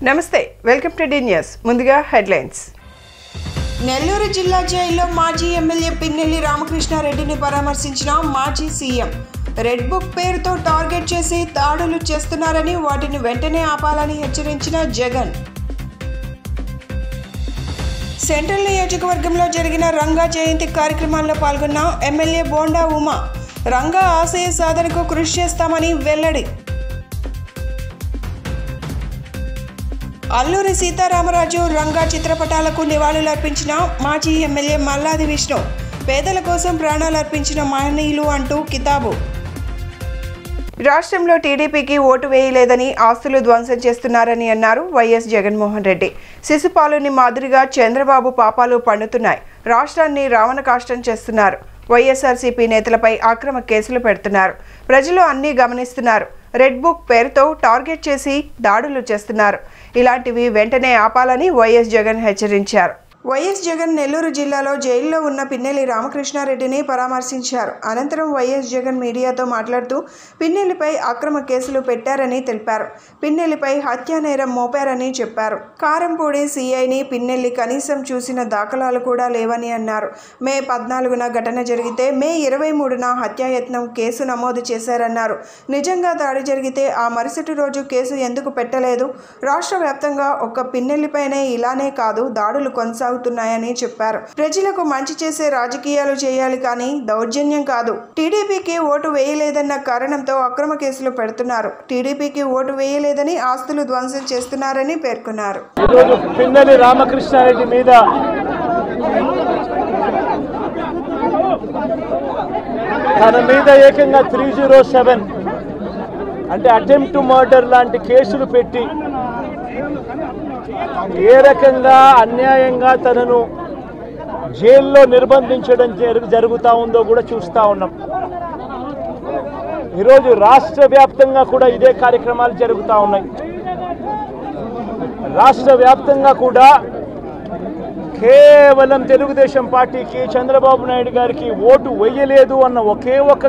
నమస్తే welcome to D news ముందుగా headlines Nellore జిల్లా జైల్లో మాజీ ఎమ్మెల్యే పిన్నెల్లి రామకృష్ణారెడ్డిని పరామర్శించిన మాజీ సీఎం రెడ్ బుక్ పేరుతో టార్గెట్ చేసి దాడులు చేస్తున్నారని వాటిని వెంటనే ఆపాలని హెచ్చరించిన జగన్ సెంట్రల్ నియోజకవర్గంలో జరిగిన రంగా జయంతి కార్యక్రమాల్లో పాల్గొన్న ఎమ్మెల్యే బోండా ఉమా రంగా ఆశయ సాధనకు కృషి చేస్తామని వెల్లడి అల్లూరి సీతారామరాజు రంగా చిత్రపటాలకు నివాళులర్పించిన మాజీ ఎమ్మెల్యే మల్లాది విష్ణు పేదల కోసం ప్రాణాలర్పించిన మహనీయులు అంటూ కితాబు రాష్ట్రంలో టీడీపీకి ఓటు వేయలేదని ఆస్తులు ధ్వంసం చేస్తున్నారని అన్నారు వైఎస్ జగన్మోహన్ రెడ్డి శిశుపాలుని మాదిరిగా చంద్రబాబు పాపాలు పండుతున్నాయి రాష్ట్రాన్ని రావణ కాష్టం చేస్తున్నారు వైఎస్ఆర్సీపీ నేతలపై అక్రమ కేసులు పెడుతున్నారు ప్రజలు అన్నీ గమనిస్తున్నారు రెడ్ బుక్ పేరుతో టార్గెట్ చేసి దాడులు చేస్తున్నారు ఇలాంటివి వెంటనే ఆపాలని వైఎస్ జగన్ హెచ్చరించారు వైఎస్ జగన్ నెల్లూరు జిల్లాలో జైల్లో ఉన్న పిన్నెల్లి రామకృష్ణారెడ్డిని పరామర్శించారు అనంతరం వైఎస్ జగన్ మీడియాతో మాట్లాడుతూ పిన్నెల్లిపై అక్రమ కేసులు పెట్టారని తెలిపారు పిన్నెల్లిపై హత్యా నేరం మోపారని చెప్పారు కారంపూడి సీఐని పిన్నెల్లి కనీసం చూసిన దాఖలాలు కూడా లేవని అన్నారు మే 14న ఘటన జరిగితే మే 23న హత్యాయత్నం కేసు నమోదు చేశారన్నారు నిజంగా దాడి జరిగితే ఆ మరుసటి రోజు కేసు ఎందుకు పెట్టలేదు రాష్ట్ర వ్యాప్తంగా ఒక్క పిన్నెల్లిపైనే ఇలానే కాదు దాడులు కొనసాగుతున్నాయని చెప్పారు ప్రజలకు మంచి చేసే రాజకీయాలు చేయాలి కానీ దౌర్జన్యం కాదు టీడీపీకి ఓటు వేయలేదన్న కారణంతో అక్రమ కేసులు పెడుతున్నారు టీడీపీకి ఓటు వేయలేదని ఆస్తులు ధ్వంసం చేస్తున్నారని పేర్కొన్నారు పిన్నెల్లి రామకృష్ణారెడ్డి మీద తన మీద ఏకంగా 307 అంటే అటెంప్ట్ టు మర్డర్ లాంటి కేసులు పెట్టి ఏ రకంగా అన్యాయంగా తనను జైల్లో నిర్బంధించడం జరుగుతూ ఉందో కూడా చూస్తూ ఉన్నాం ఈరోజు రాష్ట్ర వ్యాప్తంగా కూడా ఇదే కార్యక్రమాలు జరుగుతూ ఉన్నాయి రాష్ట్ర వ్యాప్తంగా కూడా కేవలం తెలుగుదేశం పార్టీకి చంద్రబాబు నాయుడు గారికి ఓటు వేయలేదు అన్న ఒకే ఒక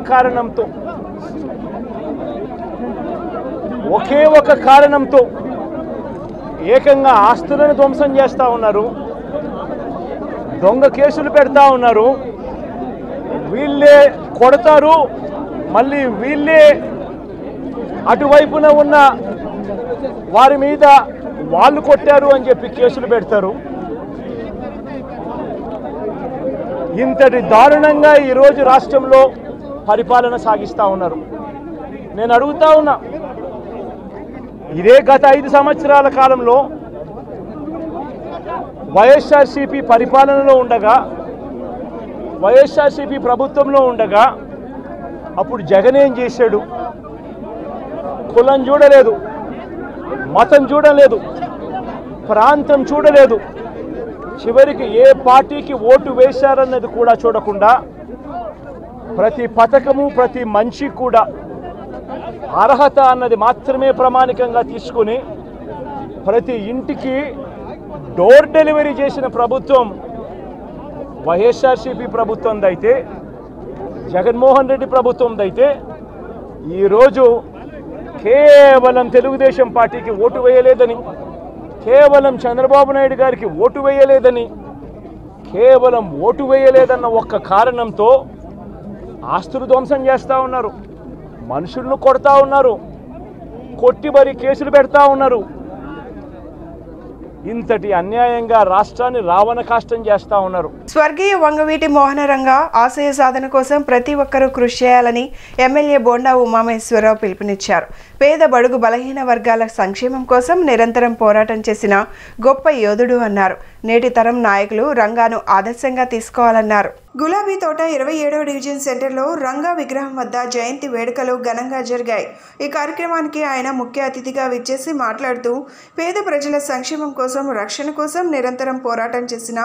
కారణంతో ఏకంగా ఆస్తులను ధ్వంసం చేస్తూ ఉన్నారు దొంగ కేసులు పెడతా ఉన్నారు వీళ్ళే కొడతారు మళ్ళీ వీళ్ళే అటువైపున ఉన్న వారి మీద వాళ్ళు కొట్టారు అని చెప్పి కేసులు పెడతారు ఇంతటి దారుణంగా ఈరోజు రాష్ట్రంలో పరిపాలన సాగిస్తూ ఉన్నారు నేను అడుగుతా ఉన్నా ఇదే గత 5 సంవత్సరాల కాలంలో వైఎస్ఆర్సీపీ పరిపాలనలో ఉండగా వైఎస్ఆర్సీపీ ప్రభుత్వంలో ఉండగా అప్పుడు జగన్ ఏం చేశాడు కులం చూడలేదు మతం చూడలేదు ప్రాంతం చూడలేదు చివరికి ఏ పార్టీకి ఓటు వేశారన్నది కూడా చూడకుండా ప్రతి పథకము ప్రతి మనిషి కూడా అర్హత అన్నది మాత్రమే ప్రామాణికంగా తీసుకుని ప్రతి ఇంటికి డోర్ డెలివరీ చేసిన ప్రభుత్వం వైఎస్ఆర్సీపీ ప్రభుత్వందైతే జగన్మోహన్ రెడ్డి ప్రభుత్వందైతే ఈరోజు కేవలం తెలుగుదేశం పార్టీకి ఓటు వేయలేదని కేవలం చంద్రబాబు నాయుడు గారికి ఓటు వేయలేదని కేవలం ఓటు వేయలేదన్న ఒక్క కారణంతో ఆస్తులు ధ్వంసం చేస్తూ ఉన్నారు మనుషులను కొడతా ఉన్నారు కొట్టి మరి కేసులు పెడతా ఉన్నారు ఇంతటి అన్యాయంగా రాష్ట్రాన్ని రావణ కాష్టం చేస్తా ఉన్నారు స్వర్గీయ వంగవీటి మోహనరంగ ఆశయ సాధన కోసం ప్రతి ఒక్కరూ కృషి చేయాలని ఎమ్మెల్యే బోండా ఉమామేశ్వరరావు పిలుపునిచ్చారు పేద బడుగు బలహీన వర్గాల సంక్షేమం కోసం నిరంతరం పోరాటం చేసిన గొప్ప యోధుడు అన్నారు నేటి తరం నాయకులు రంగాను ఆదర్శంగా తీసుకోవాలన్నారు గులాబీ తోట 27వ డివిజన్ సెంటర్లో రంగా విగ్రహం వద్ద జయంతి వేడుకలు ఘనంగా జరిగాయి ఈ కార్యక్రమానికి ఆయన ముఖ్య అతిథిగా విచ్చేసి మాట్లాడుతూ పేద ప్రజల సంక్షేమం కోసం రక్షణ కోసం నిరంతరం పోరాటం చేసిన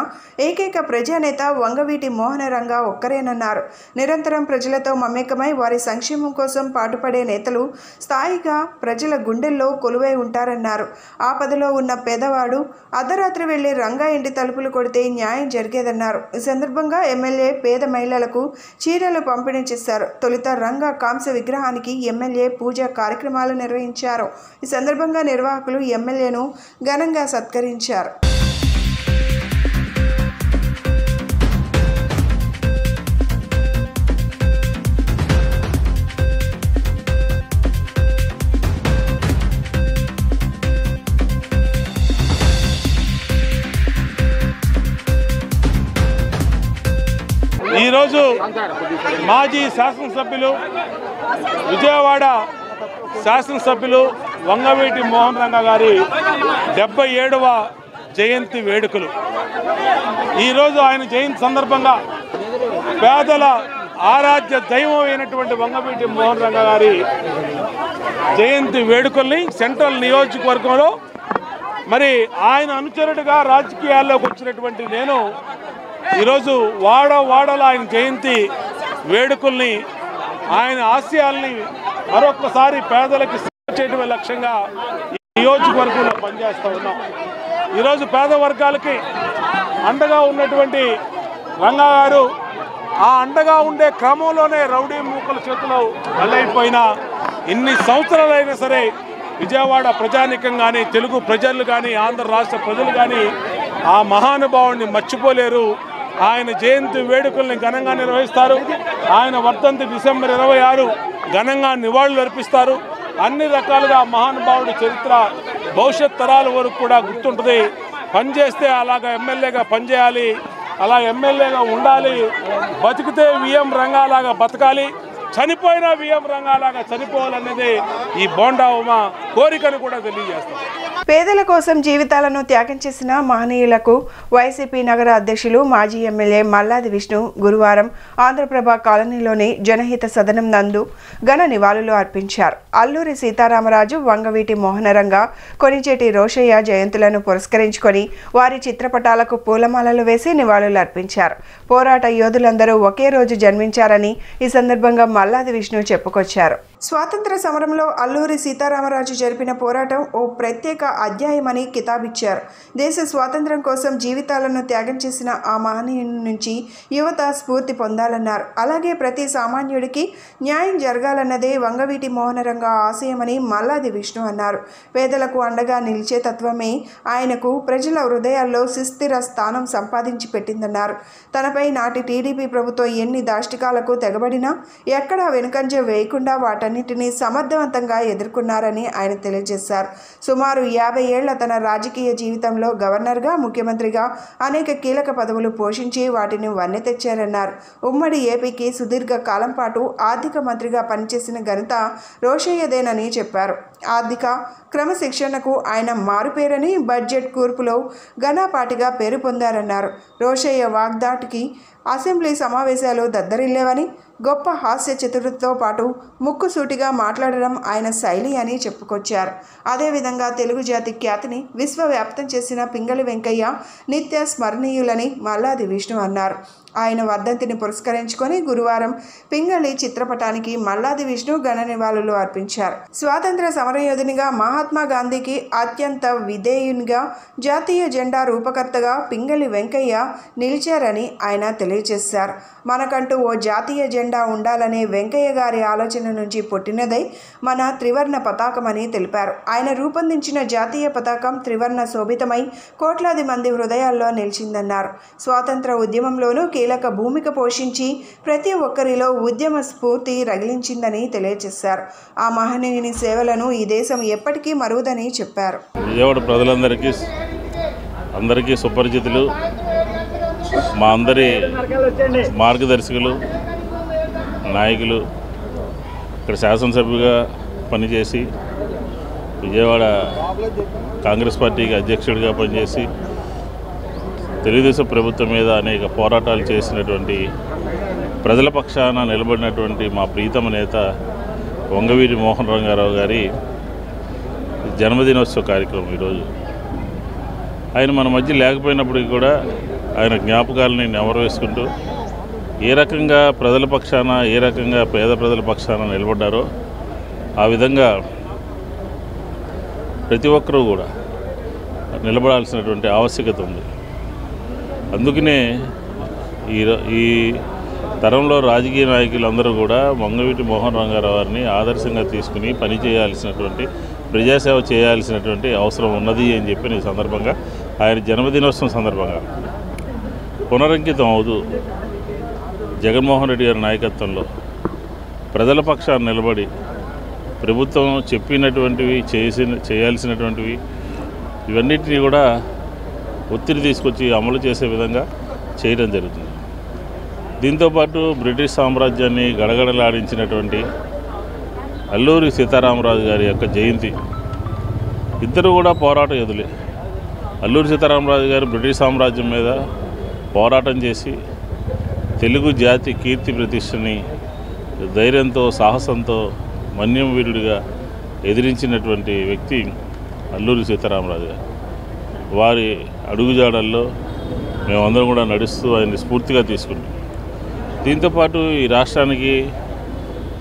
ఏకైక ప్రజానేత వంగవీటి మోహనరంగ ఒక్కరేనన్నారు నిరంతరం ప్రజలతో మమేకమై వారి సంక్షేమం కోసం పాటుపడే నేతలు స్థాయిగా ప్రజల గుండెల్లో కొలువై ఉంటారన్నారు ఆపదలో ఉన్న పేదవాడు అర్ధరాత్రి వెళ్లి రంగా ఇంటి తలుపులు కొడితే న్యాయం జరిగేదన్నారు ఈ సందర్భంగా ఎమ్మెల్యే ఎమ్మెల్యే పేద మహిళలకు చీరలు పంపిణీ చేశారు. తొలుత రంగా కాంస్య విగ్రహానికి ఎమ్మెల్యే పూజా కార్యక్రమాలు నిర్వహించారు. ఈ సందర్భంగా నిర్వాహకులు ఎమ్మెల్యేను ఘనంగా సత్కరించారు. ఈరోజు మాజీ శాసనసభ్యులు విజయవాడ శాసనసభ్యులు వంగవీటి మోహన్ రంగా గారి 77వ జయంతి వేడుకలు. ఈరోజు ఆయన జయంతి సందర్భంగా పేదల ఆరాధ్య దైవం అయినటువంటి వంగవీటి మోహన్ రంగా గారి జయంతి వేడుకల్ని సెంట్రల్ నియోజకవర్గంలో మరి ఆయన అనుచరుడిగా రాజకీయాల్లోకి వచ్చినటువంటి నేను ఈరోజు వాడల ఆయన జయంతి వేడుకల్ని ఆయన ఆశయాల్ని మరొకసారి పేదలకి సేవ చేయడం లక్ష్యంగా ఈ నియోజకవర్గంలో పనిచేస్తూ ఉన్నాం. ఈరోజు పేద వర్గాలకి అండగా ఉన్నటువంటి రంగా గారు ఆ అండగా ఉండే క్రమంలోనే రౌడీ మూకల చేతిలో బలైపోయిన ఇన్ని సంవత్సరాలైనా సరే విజయవాడ ప్రజానికం కానీ తెలుగు ప్రజలు కానీ ఆంధ్ర రాష్ట్ర ప్రజలు కానీ ఆ మహానుభావుడిని మర్చిపోలేరు. ఆయన జయంతి వేడుకల్ని ఘనంగా నిర్వహిస్తారు. ఆయన వర్ధంతి డిసెంబర్ 26 ఘనంగా నివాళులు అర్పిస్తారు. అన్ని రకాలుగా మహానుభావుడి చరిత్ర భవిష్యత్ తరాల వరకు కూడా గుర్తుంటుంది. పనిచేస్తే అలాగా ఎమ్మెల్యేగా పనిచేయాలి, అలా ఎమ్మెల్యేగా ఉండాలి, బతికితే విఎం రంగాలాగా బతకాలి, చనిపోయిన విఎం రంగాలాగా చనిపోవాలనేది ఈ బోండా ఉమా కోరికను కూడా తెలియజేస్తాం. పేదల కోసం జీవితాలను త్యాగం చేసిన మహనీయులకు వైసీపీ నగర అధ్యక్షులు మాజీ ఎమ్మెల్యే మల్లాది విష్ణు గురువారం ఆంధ్రప్రభ కాలనీలోని జనహిత సదనం నందు ఘన నివాళులు అర్పించారు. అల్లూరి సీతారామరాజు, వంగవీటి మోహనరంగ, కొనిచేటి రోషయ్య జయంతులను పురస్కరించుకొని వారి చిత్రపటాలకు పూలమాలలు వేసి నివాళులు అర్పించారు. పోరాట యోధులందరూ ఒకే రోజు జన్మించారని ఈ సందర్భంగా మల్లాది విష్ణు చెప్పుకొచ్చారు. స్వాతంత్ర సమరంలో అల్లూరి సీతారామరాజు జరిపిన పోరాటం ఓ ప్రత్యేక అధ్యాయమని కితాబిచ్చారు. దేశ స్వాతంత్ర్యం కోసం జీవితాలను త్యాగం చేసిన ఆ మహనీయుని నుంచి యువత స్ఫూర్తి పొందాలన్నారు. అలాగే ప్రతి సామాన్యుడికి న్యాయం జరగాలన్నదే వంగవీటి మోహనరంగ ఆశయమని మల్లాది విష్ణు అన్నారు. పేదలకు అండగా నిలిచే తత్వమే ఆయనకు ప్రజల హృదయాల్లో సుస్థిర స్థానం సంపాదించి పెట్టిందన్నారు. తనపై నాటి టీడీపీ ప్రభుత్వం ఎన్ని దాష్టికాలకు తెగబడినా ఎక్కడా వెనుకంజ వేయకుండా వాటన్నిటినీ సమర్థవంతంగా ఎదుర్కొన్నారని ఆయన తెలియజేశారు. సుమారు 50 ఏళ్ల తన రాజకీయ జీవితంలో గవర్నర్గా, ముఖ్యమంత్రిగా అనేక కీలక పదవులు పోషించి వాటిని వన్నె తెచ్చారన్నారు. ఉమ్మడి ఏపీకి సుదీర్ఘ కాలం పాటు ఆర్థిక మంత్రిగా పనిచేసిన ఘనత రోషయ్యదేనని చెప్పారు. ఆర్థిక క్రమశిక్షణకు ఆయన మారుపేరని, బడ్జెట్ కూర్పులో ఘనపాటిగా పేరు పొందారన్నారు. రోషయ్య వాగ్దాటికి అసెంబ్లీ సమావేశాలు దద్దరిల్లేవని, గొప్ప హాస్య చతురతతో పాటు ముక్కుసూటిగా మాట్లాడడం ఆయన శైలి అని చెప్పుకొచ్చారు. అదేవిధంగా తెలుగు జాతి ఖ్యాతిని విశ్వవ్యాప్తం చేసిన పింగళి వెంకయ్య నిత్య స్మరణీయులని మల్లాది విష్ణు అన్నారు. ఆయన వర్ధంతిని పురస్కరించుకొని గురువారం పింగళి చిత్రపటానికి మల్లాది విష్ణు ఘన నివాళులు అర్పించారు. స్వాతంత్ర సమరయోధునిగా, మహాత్మా గాంధీకి అత్యంత విధేయునిగా, జాతీయ జెండా రూపకర్తగా పింగళి వెంకయ్య నిలిచారని ఆయన తెలియజేశారు. మనకంటూ ఓ జాతీయ జెండా ఉండాలనే వెంకయ్య గారి ఆలోచన నుంచి పుట్టినదై మన త్రివర్ణ పతాకమని తెలిపారు. ఆయన రూపొందించిన జాతీయ పతాకం త్రివర్ణ శోభితమై కోట్లాది మంది హృదయాల్లో నిలిచిందన్నారు. స్వాతంత్ర ఉద్యమంలోనూ కీలక భూమిక పోషించి ప్రతి ఒక్కరిలో ఉద్యమ స్ఫూర్తి రగిలించిందని తెలియజేశారు. ఆ మహనీయుని సేవలను ఈ దేశం ఎప్పటికీ మరువదని చెప్పారు. విజయవాడ ప్రజలందరికీ సుపరిచితులు, మా అందరి మార్గదర్శకులు, నాయకులు, ఇక్కడ శాసనసభ్యుగా పనిచేసి విజయవాడ కాంగ్రెస్ పార్టీకి అధ్యక్షుడిగా పనిచేసి తెలుగుదేశం ప్రభుత్వం మీద అనేక పోరాటాలు చేసినటువంటి, ప్రజల పక్షాన నిలబడినటువంటి మా ప్రీతమ నేత వంగవీటి మోహన్ రంగారావు గారి జన్మదినోత్సవ కార్యక్రమం ఈరోజు. ఆయన మన మధ్య లేకపోయినప్పటికీ కూడా ఆయన జ్ఞాపకాలని నెమరవేసుకుంటూ ఏ రకంగా ప్రజల పక్షాన, ఏ రకంగా పేద ప్రజల పక్షాన నిలబడ్డారో ఆ విధంగా ప్రతి ఒక్కరూ కూడా నిలబడాల్సినటువంటి ఆవశ్యకత ఉంది. అందుకనే ఈ తరంలో రాజకీయ నాయకులందరూ కూడా వంగవీటి మోహన్ రంగారావు గారిని ఆదర్శంగా తీసుకుని పనిచేయాల్సినటువంటి ప్రజాసేవ చేయాల్సినటువంటి అవసరం ఉన్నది అని చెప్పి ఈ సందర్భంగా ఆయన జన్మదినోత్సవం సందర్భంగా పునరంకితం అవుతూ జగన్మోహన్ రెడ్డి గారి నాయకత్వంలో ప్రజల పక్షాన్ని నిలబడి ప్రభుత్వం చెప్పినటువంటివి చేయాల్సినటువంటివి ఇవన్నిటినీ కూడా ఒత్తిడి తీసుకొచ్చి అమలు చేసే విధంగా చేయడం జరుగుతుంది. దీంతోపాటు బ్రిటిష్ సామ్రాజ్యాన్ని గడగడలాడించినటువంటి అల్లూరి సీతారామరాజు గారి యొక్క జయంతి, ఇద్దరు కూడా పోరాట యోధులే. అల్లూరి సీతారామరాజు గారు బ్రిటిష్ సామ్రాజ్యం మీద పోరాటం చేసి తెలుగు జాతి కీర్తి ప్రతిష్టని ధైర్యంతో సాహసంతో మన్యం వీరుడిగా ఎదిరించినటువంటి వ్యక్తి అల్లూరి సీతారామరాజు గారు. వారి అడుగుజాడల్లో మేమందరం కూడా నడుస్తూ ఆయన్ని స్ఫూర్తిగా తీసుకుంటాం. దీంతోపాటు ఈ రాష్ట్రానికి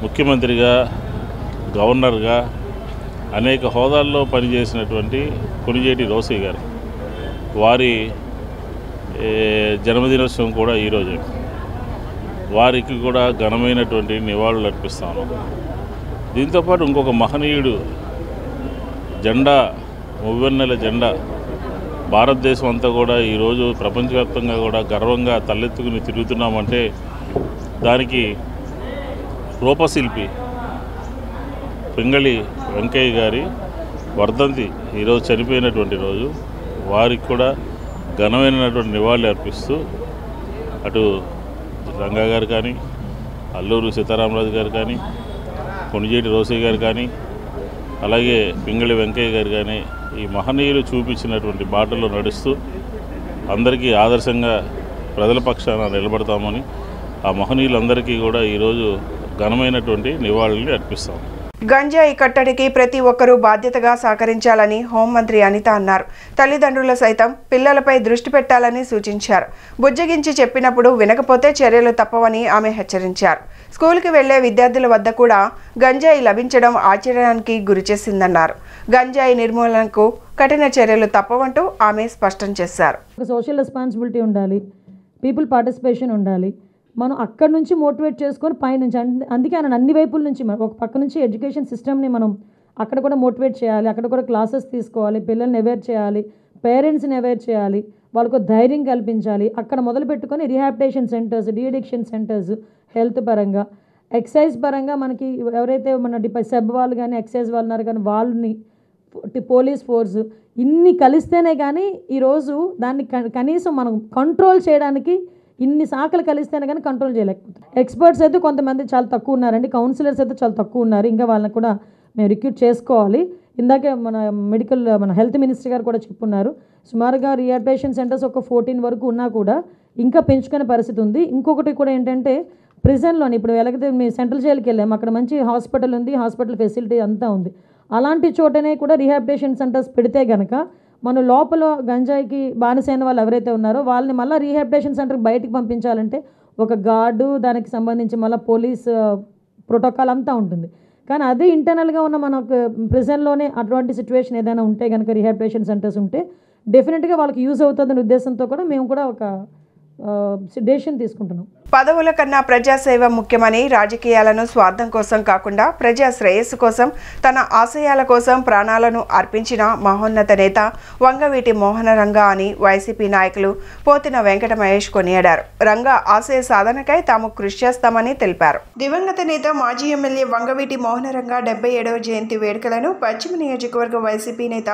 ముఖ్యమంత్రిగా, గవర్నర్గా అనేక హోదాల్లో పనిచేసినటువంటి కొణిజేటి రోసయ్య గారు, వారి జన్మదినోత్సవం కూడా ఈరోజు. వారికి కూడా ఘనమైనటువంటి నివాళులు అర్పిస్తాను. దీంతోపాటు ఇంకొక మహనీయుడు జెండా, మువ్వెన్నెల జెండా భారతదేశం అంతా కూడా ఈరోజు ప్రపంచవ్యాప్తంగా కూడా గర్వంగా తలెత్తుకుని తిరుగుతున్నామంటే దానికి రూపశిల్పి పింగళి వెంకయ్య గారి వర్ధంతి ఈరోజు చనిపోయినటువంటి రోజు. వారికి కూడా ఘనమైనటువంటి నివాళులు అర్పిస్తూ అటు రంగా గారు కానీ, అల్లూరు సీతారామరాజు గారు కానీ, కొణిజేటి రోసయ్య గారు కానీ, అలాగే పింగళి వెంకయ్య గారు కానీ ఈ మహనీయులు చూపించినటువంటి బాటలో నడుస్తూ అందరికీ ఆదర్శంగా ప్రజల పక్షాన నిలబడతామని ఆ మహనీయులందరికీ కూడా ఈరోజు ఘనమైనటువంటి నివాళుల్ని అర్పిస్తాం. గంజాయి కట్టడికి ప్రతి ఒక్కరూ బాధ్యతగా సహకరించాలని హోంమంత్రి అనిత అన్నారు. తల్లిదండ్రులు సైతం పిల్లలపై దృష్టి పెట్టాలని సూచించారు. బుజ్జగించి చెప్పినప్పుడు వినకపోతే చర్యలు తప్పవని ఆమె హెచ్చరించారు. స్కూల్కి వెళ్లే విద్యార్థుల వద్ద కూడా గంజాయి లభించడం ఆశ్చర్యానికి గురిచేసిందన్నారు. గంజాయి నిర్మూలనకు కఠిన చర్యలు తప్పవంటూ ఆమె స్పష్టం చేశారు. సోషల్ రెస్పాన్సిబిలిటీ ఉండాలి, పీపుల్ పార్టిసిపేషన్ ఉండాలి. మనం అక్కడి నుంచి మోటివేట్ చేసుకొని పైనుంచి, అందుకే ఆయన అన్ని వైపుల నుంచి ఒక పక్క నుంచి ఎడ్యుకేషన్ సిస్టమ్ని మనం అక్కడ కూడా మోటివేట్ చేయాలి, అక్కడ కూడా క్లాసెస్ తీసుకోవాలి, పిల్లల్ని అవేర్ చేయాలి, పేరెంట్స్ని అవేర్ చేయాలి, వాళ్ళకు ధైర్యం కల్పించాలి. అక్కడ మొదలు పెట్టుకొని rehabilitation centres, deaddiction centres, health పరంగా, ఎక్సైజ్ పరంగా మనకి ఎవరైతే మన సెబ్ వాళ్ళు కానీ ఎక్సైజ్ వాళ్ళు ఉన్నారు కానీ వాళ్ళని, పోలీస్ ఫోర్స్ ఇన్ని కలిస్తేనే కానీ ఈరోజు దాన్ని కనీసం మనం కంట్రోల్ చేయడానికి ఇన్ని శాఖలు కలిస్తేనే కానీ కంట్రోల్ చేయలేకపోతున్నాం. ఎక్స్పర్ట్స్ అయితే కొంతమంది చాలా తక్కువ ఉన్నారండి, కౌన్సిలర్స్ అయితే చాలా తక్కువ ఉన్నారు. ఇంకా వాళ్ళని కూడా మేము రిక్రూట్ చేసుకోవాలి. ఇందాకే మన హెల్త్ మినిస్టర్ గారు కూడా చెప్పున్నారు, సుమారుగా రీహాబిలిటేషన్ సెంటర్స్ ఒక 14 వరకు ఉన్నా కూడా ఇంకా పెంచుకునే పరిస్థితి ఉంది. ఇంకొకటి కూడా ఏంటంటే ప్రిజన్లోని ఇప్పుడు ఎలాగైతే మేము సెంట్రల్ జైలుకి వెళ్ళాము, అక్కడ మంచి హాస్పిటల్ ఉంది, హాస్పిటల్ ఫెసిలిటీ అంతా ఉంది. అలాంటి చోటనే కూడా రీహాబిలిటేషన్ సెంటర్స్ పెడితే కనుక మన లోపల గంజాయికి బానిసైన వాళ్ళు ఎవరైతే ఉన్నారో వాళ్ళని మళ్ళీ రీహాబిలిటేషన్ సెంటర్కి బయటికి పంపించాలంటే ఒక గార్డు, దానికి సంబంధించి మళ్ళీ పోలీస్ ప్రోటోకాల్ అంతా ఉంటుంది. కానీ అదే ఇంటర్నల్గా ఉన్న మనకు ప్రిజన్లోనే అటువంటి సిచ్యువేషన్ ఏదైనా ఉంటే కనుక రీహాబిలిటేషన్ సెంటర్స్ ఉంటే డెఫినెట్గా వాళ్ళకి యూజ్ అవుతుందనే ఉద్దేశంతో కూడా మేము కూడా ఒక డెసిషన్ తీసుకుంటున్నాం. పదవుల కన్నా ప్రజాసేవ ముఖ్యమని, రాజకీయాలను స్వార్థం కోసం కాకుండా ప్రజా శ్రేయస్సు కోసం, తన ఆశయాల కోసం ప్రాణాలను అర్పించిన మహోన్నత నేత వంగవీటి మోహన రంగా అని వైసీపీ నాయకులు పోతిన వెంకట మహేష్ కొనియాడారు. రంగా ఆశయ సాధనకై తాము కృషి చేస్తామని తెలిపారు. దివంగత నేత మాజీ ఎమ్మెల్యే వంగవీటి మోహన రంగా 77వ జయంతి వేడుకలను పశ్చిమ నియోజకవర్గ వైసీపీ నేత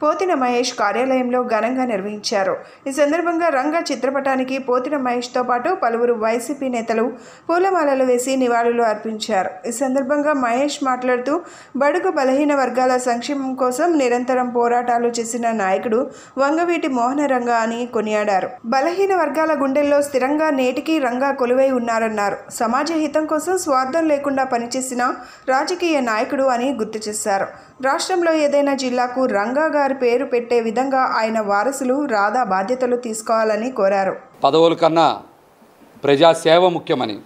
పోతిన మహేష్ కార్యాలయంలో ఘనంగా నిర్వహించారు. ఈ సందర్భంగా రంగా చిత్రపటానికి పోతిన మహేష్తో పాటు పలువురు వైసీపీ నేతలు పూలమాలలు వేసి నివాళులు అర్పించారు. ఈ సందర్భంగా మహేష్ మాట్లాడుతూ బడుగు బలహీన వర్గాల సంక్షేమం కోసం నిరంతరం పోరాటాలు చేసిన నాయకుడు వంగవీటి మోహన రంగా అని కొనియాడారు. బలహీన వర్గాల గుండెల్లో స్థిరంగా నేటికి రంగా కొలువై ఉన్నారన్నారు. సమాజ హితం కోసం స్వార్థం లేకుండా పనిచేసిన రాజకీయ నాయకుడు అని గుర్తు చేశారు. రాష్ట్రంలో ఏదైనా జిల్లాకు రంగా గారి పేరు పెట్టే విధంగా ఆయన వారసులు రాధా బాధ్యతలు తీసుకోవాలని కోరారు. పదవుల కన్నా ప్రజాసేవ ముఖ్యమని,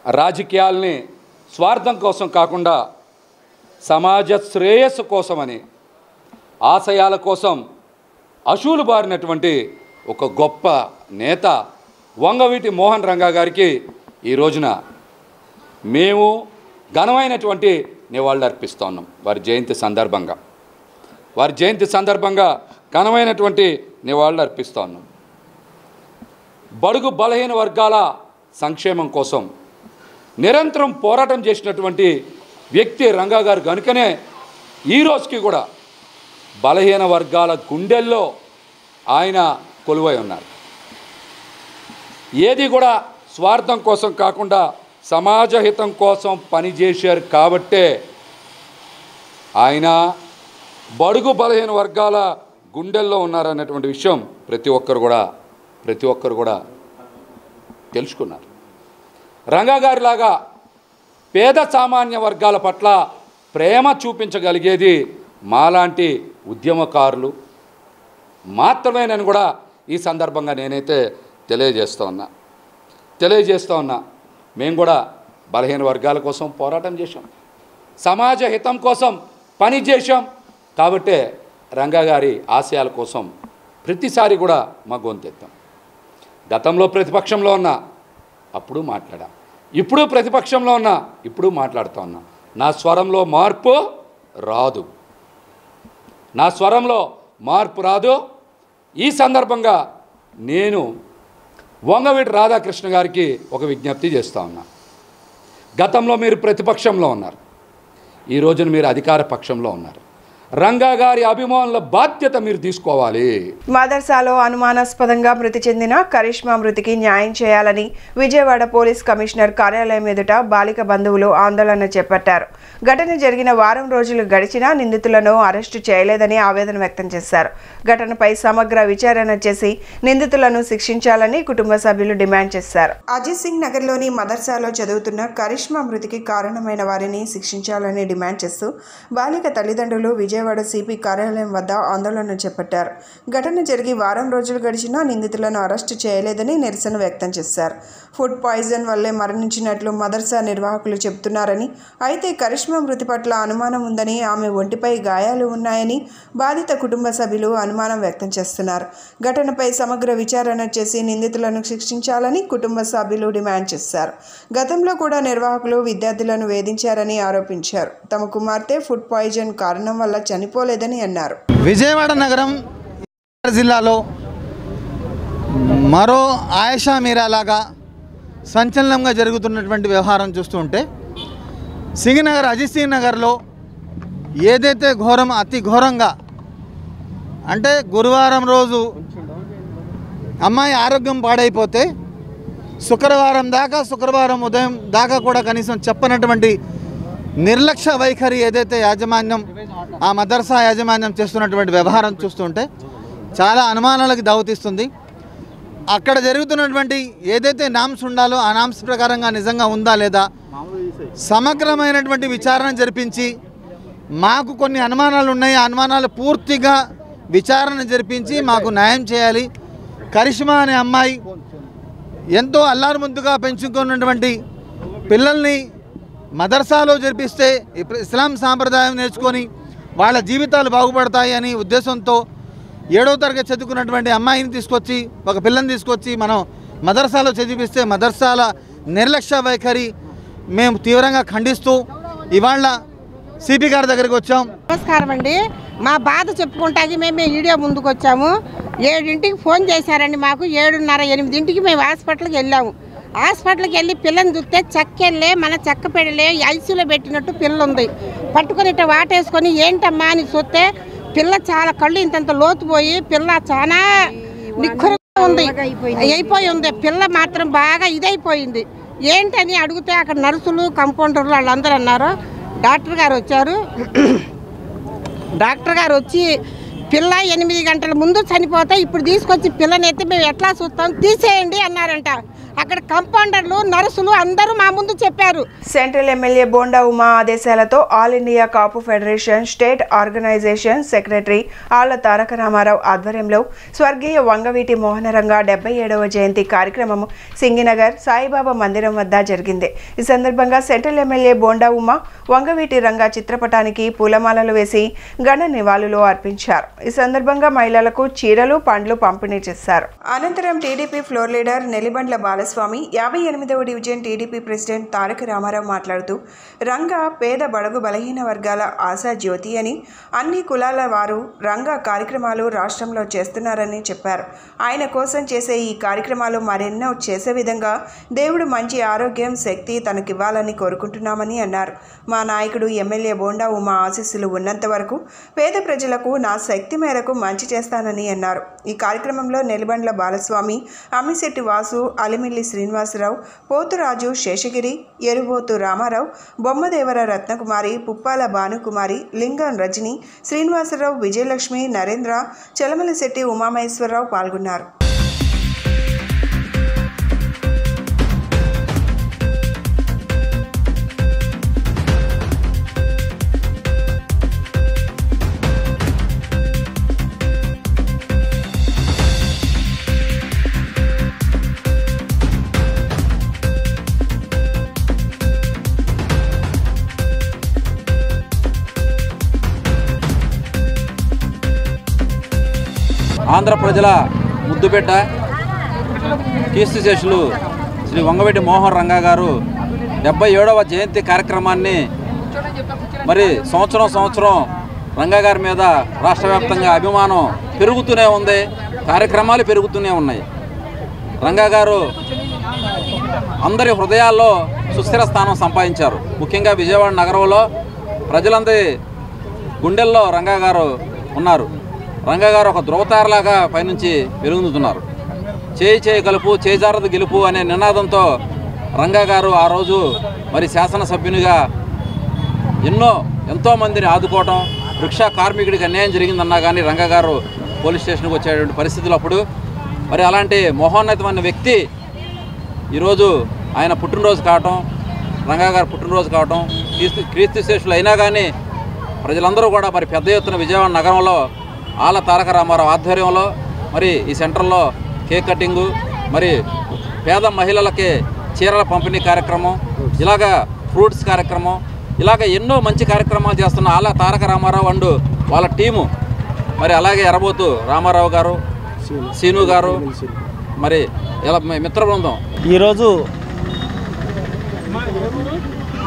రాజకీయాల్ని స్వార్థం కోసం కాకుండా సమాజ శ్రేయస్సు కోసమని, ఆశయాల కోసం అశూలు బారినటువంటి ఒక గొప్ప నేత వంగవీటి మోహన్ రంగా గారికి ఈ రోజున మేము ఘనమైనటువంటి నివాళులు అర్పిస్తూ ఉన్నాం. వారి జయంతి సందర్భంగా ఘనమైనటువంటి నివాళులు అర్పిస్తూ ఉన్నాం. బడుగు బలహీన వర్గాల సంక్షేమం కోసం నిరంతరం పోరాటం చేసినటువంటి వ్యక్తి రంగా గారు కనుకనే ఈ రోజుకి కూడా బలహీన వర్గాల గుండెల్లో ఆయన కొలువై ఉన్నారు. ఏది కూడా స్వార్థం కోసం కాకుండా సమాజ హితం కోసం పనిచేశారు కాబట్టే ఆయన బడుగు బలహీన వర్గాల గుండెల్లో ఉన్నారన్నటువంటి విషయం ప్రతి ఒక్కరు కూడా తెలుసుకున్నారు. రంగా గారిలాగా పేద సామాన్య వర్గాల పట్ల ప్రేమ చూపించగలిగేది మాలాంటి ఉద్యమకారులు మాత్రమేనని కూడా ఈ సందర్భంగా నేనైతే తెలియజేస్తూ ఉన్నా. మేము కూడా బలహీన వర్గాల కోసం పోరాటం చేశాం, సమాజ హితం కోసం పని చేశాం. కాబట్టే రంగా గారి ఆశయాల కోసం ప్రతిసారి కూడా మా గొంతెత్తాం. గతంలో ప్రతిపక్షంలో ఉన్నా అప్పుడు మాట్లాడా, ఇప్పుడు ప్రతిపక్షంలో ఉన్నా ఇప్పుడు మాట్లాడుతూ ఉన్నా. నా స్వరంలో మార్పు రాదు. ఈ సందర్భంగా నేను వంగవీటి రాధాకృష్ణ గారికి ఒక విజ్ఞప్తి చేస్తూ ఉన్నా. గతంలో మీరు ప్రతిపక్షంలో ఉన్నారు, ఈ రోజున మీరు అధికార పక్షంలో ఉన్నారు. రంగా గారి అభిమానుల బాధ్యత మీరు తీసుకోవాలి. మదర్సాలో అనుమానాస్పదంగా మృతి చెందిన కరిష్మా మృతికి న్యాయం చేయాలని విజయవాడ పోలీస్ కమిషనర్ కార్యాలయం ఎదుట బాలిక బంధువులు ఆందోళన చేపట్టారు. ఘటన జరిగిన వారం రోజులు గడిచినా నిందితులను అరెస్టు చేయలేదని ఆవేదన వ్యక్తం చేశారు. ఘటనపై సమగ్ర విచారణ చేసి నిందితులను శిక్షించాలని కుటుంబ సభ్యులు డిమాండ్ చేశారు. అజిత్ సింగ్ నగర్లోని మదర్సాలో చదువుతున్న కరిష్మా మృతికి కారణమైన వారిని శిక్షించాలని డిమాండ్ చేస్తూ బాలిక తల్లిదండ్రులు విజయవాడ సిపి కార్యాలయం వద్ద ఆందోళన చేపట్టారు. ఘటన జరిగి వారం రోజులు గడిచినా నిందితులను అరెస్టు చేయలేదని నిరసన వ్యక్తం చేశారు. ఫుడ్ పాయిజన్ వల్లే మరణించినట్లు మదర్సా నిర్వాహకులు చెబుతున్నారని, అయితే కరిష్మా మృతి పట్ల అనుమానం ఉందని, ఆమె ఒంటిపై గాయాలు ఉన్నాయని బాధిత కుటుంబ సభ్యులు అనుమానం వ్యక్తం చేస్తున్నారు. ఘటనపై సమగ్ర విచారణ చేసి నిందితులను శిక్షించాలని కుటుంబ సభ్యులు డిమాండ్ చేశారు. గతంలో కూడా నిర్వాహకులు విద్యార్థులను వేధించారని ఆరోపించారు. తమ కుమార్తె ఫుడ్ పాయిజన్ కారణం వల్ల చనిపోలేదని అన్నారు. విజయవాడ నగరం జిల్లాలో మరో ఆయేషా మీరా లాగా సంచలనంగా జరుగుతున్నటువంటి వ్యవహారం చూస్తుంటే సింగనగర్ అజిత్ సింగ్ నగర్లో ఏదైతే అతి ఘోరంగా అంటే గురువారం రోజు అమ్మాయి ఆరోగ్యం పాడైపోతే శుక్రవారం ఉదయం దాకా కూడా కనీసం చెప్పనటువంటి నిర్లక్ష్య వైఖరి ఏదైతే యాజమాన్యం ఆ మదర్సా యాజమాన్యం చేస్తున్నటువంటి వ్యవహారం చూస్తుంటే చాలా అనుమానాలకు దావతీస్తుంది. అక్కడ జరుగుతున్నటువంటి ఏదైతే నామ్స్ ఉండాలో ఆ నామ్స్ ప్రకారంగా నిజంగా ఉందా లేదా సమగ్రమైనటువంటి విచారణ జరిపించి మాకు కొన్ని అనుమానాలు ఉన్నాయి, ఆ అనుమానాలు పూర్తిగా విచారణ జరిపించి మాకు న్యాయం చేయాలి. కరిష్మా అనే అమ్మాయి ఎంతో అల్లారుముద్దుగా పెంచుకున్నటువంటి పిల్లల్ని మదర్సాలో జరిపిస్తే ఇస్లాం సాంప్రదాయం నేర్చుకొని వాళ్ళ జీవితాలు బాగుపడతాయి అని ఉద్దేశంతో 7వ తరగతి చదువుకున్నటువంటి అమ్మాయిని తీసుకొచ్చి ఒక పిల్లని తీసుకొచ్చి మనం మదర్సాలో చదివిస్తే మదర్సాల నిర్లక్ష్య వైఖరి మేము తీవ్రంగా ఖండిస్తూ ఇవాళ సిపి గారి దగ్గరికి వచ్చాం. నమస్కారం అండి. మా బాధ చెప్పుకుంటాకి మేము వీడియో ముందుకు వచ్చాము. 7ంటికి ఫోన్ చేశారండి మాకు. 7:30, 8ంటికి మేము హాస్పిటల్కి వెళ్ళాము. హాస్పిటల్కి వెళ్ళి పిల్లని చూస్తే చెక్కెళ్ళే మన చెక్క పెడలే ఐసీలో పెట్టినట్టు పిల్ల ఉంది. పట్టుకొని ఇట్లా వాటేసుకొని ఏంటమ్మా అని చూస్తే పిల్ల చాలా కళ్ళు ఇంతంత లోతుపోయి పిల్ల చాలా నిఖరంగా ఉంది, అయిపోయి ఉంది. పిల్ల మాత్రం బాగా ఇదైపోయింది. ఏంటని అడిగితే అక్కడ నర్సులు కంపౌండర్లు వాళ్ళందరూ అన్నారు. డాక్టర్ గారు వచ్చారు. డాక్టర్ గారు వచ్చి పిల్ల 8 గంటల ముందు చనిపోతే ఇప్పుడు తీసుకొచ్చి పిల్లని ఎత్తి మేము ఎట్లా చూస్తాం తీసేయండి అన్నారంట. అక్కడ కంపౌండర్లు నర్సులు అందరూ మా ముందు చెప్పారు. సెంట్రల్ ఎమ్మెల్యే బోండా ఉమా ఆదేశాలతో ఆల్ ఇండియా కాపు ఫెడరేషన్ స్టేట్ ఆర్గనైజేషన్ సెక్రటరీ ఆళ్ల తారక రామారావు ఆధ్వర్యంలో స్వర్గీయ వంగవీటి మోహనరంగ 77వ జయంతి కార్యక్రమం సింగినగర్ సాయిబాబా మందిరం వద్ద జరిగింది. ఈ సందర్భంగా సెంట్రల్ ఎమ్మెల్యే బోండా ఉమా వంగవీటి రంగ చిత్రపటానికి పూలమాలలు వేసి ఘన నివాళులు అర్పించారు. ఈ సందర్భంగా మహిళలకు చీరలు పండ్లు పంపిణీ చేశారు. అనంతరం టీడీపీ ఫ్లోర్ లీడర్ నెలిబండ్ల బాలస్వామి 58వ డివిజన్ టీడీపీ ప్రెసిడెంట్ తారక రామారావు మాట్లాడుతూ రంగ పేద బడుగు బలహీన వర్గాల ఆశా జ్యోతి అని అన్ని కులాల వారు రంగ కార్యక్రమాలు రాష్ట్రంలో చేస్తున్నారని చెప్పారు. ఆయన కోసం చేసే ఈ కార్యక్రమాలు మరెన్నో చేసే విధంగా దేవుడు మంచి ఆరోగ్యం శక్తి తనకివ్వాలని కోరుకుంటున్నామని అన్నారు. మా నాయకుడు ఎమ్మెల్యే బోండా ఉమా ఆశీస్సులు ఉన్నంత వరకు పేద ప్రజలకు నా శక్తి మేరకు మంచి చేస్తానని అన్నారు. ఈ కార్యక్రమంలో నెలిబండ్ల బాలస్వామి, అమ్మిశెట్టి వాసు, అలిమిల్లి శ్రీనివాసరావు, పోతురాజు, శేషగిరి, ఎరుబోతు రామారావు, బొమ్మదేవర రత్నకుమారి, పుప్పాల భానుకుమారి, లింగం రజని, శ్రీనివాసరావు, విజయలక్ష్మి, నరేంద్ర, చలమలశెట్టి ఉమామహేశ్వరరావు పాల్గొన్నారు. ఆంధ్ర ప్రజల ముద్దుబిడ్డ కీర్తిశేషులు శ్రీ వంగవీటి మోహన్ రంగా గారు 77వ జయంతి కార్యక్రమాన్ని మరి సంవత్సరం రంగా గారి మీద రాష్ట్ర వ్యాప్తంగా అభిమానం పెరుగుతూనే ఉంది, కార్యక్రమాలు పెరుగుతూనే ఉన్నాయి. రంగా గారు అందరి హృదయాల్లో సుస్థిర స్థానం సంపాదించారు. ముఖ్యంగా విజయవాడ నగరంలో ప్రజలందరి గుండెల్లో రంగా గారు ఉన్నారు. రంగా గారు ఒక ధ్రువతారలాగా పైనుంచి వెలుగుతున్నారు. చేయి కలుపు చేజారదు గెలుపు అనే నినాదంతో రంగా గారు ఆ రోజు మరి శాసనసభ్యునిగా ఎంతోమందిని ఆదుకోవటం, రిక్షా కార్మికుడికి అన్యాయం జరిగిందన్నా కానీ రంగా గారు పోలీస్ స్టేషన్కి వచ్చేటువంటి పరిస్థితులు అప్పుడు మరి అలాంటి మహోన్నతమైన వ్యక్తి ఈరోజు ఆయన పుట్టినరోజు కావటం, రంగా గారు పుట్టినరోజు కావటం, కీర్తిశేషులు అయినా కానీ ప్రజలందరూ కూడా మరి పెద్ద ఎత్తున విజయవాడ నగరంలో ఆళ్ల తారక రామారావు ఆధ్వర్యంలో మరి ఈ సెంటర్లో కేక్ కటింగు, మరి పేద మహిళలకి చీరల పంపిణీ కార్యక్రమం, ఇలాగా ఫ్రూట్స్ కార్యక్రమం, ఇలాగ ఎన్నో మంచి కార్యక్రమాలు చేస్తున్న ఆళ్ల తారక రామారావు అండ్ వాళ్ళ టీము, మరి అలాగే ఎరబోతు రామారావు గారు, సీను గారు, మరి ఇలా మిత్ర బృందం ఈరోజు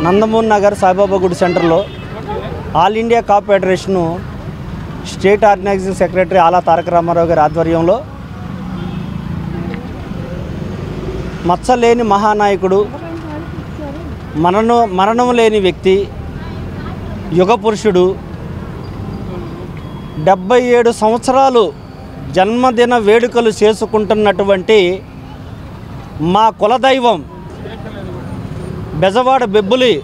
నందమూరి నగర్ సాయిబాబా గుడి సెంటర్లో ఆల్ ఇండియా కాపు ఫెడరేషను స్టేట్ ఆర్గనైజింగ్ సెక్రటరీ ఆళ్ల తారక రామారావు గారి ఆధ్వర్యంలో మచ్చలేని మహానాయకుడు, మరణం లేని వ్యక్తి, యుగ పురుషుడు, 77 సంవత్సరాలు జన్మదిన వేడుకలు చేసుకుంటున్నటువంటి మా కులదైవం బెజవాడ బెబ్బులి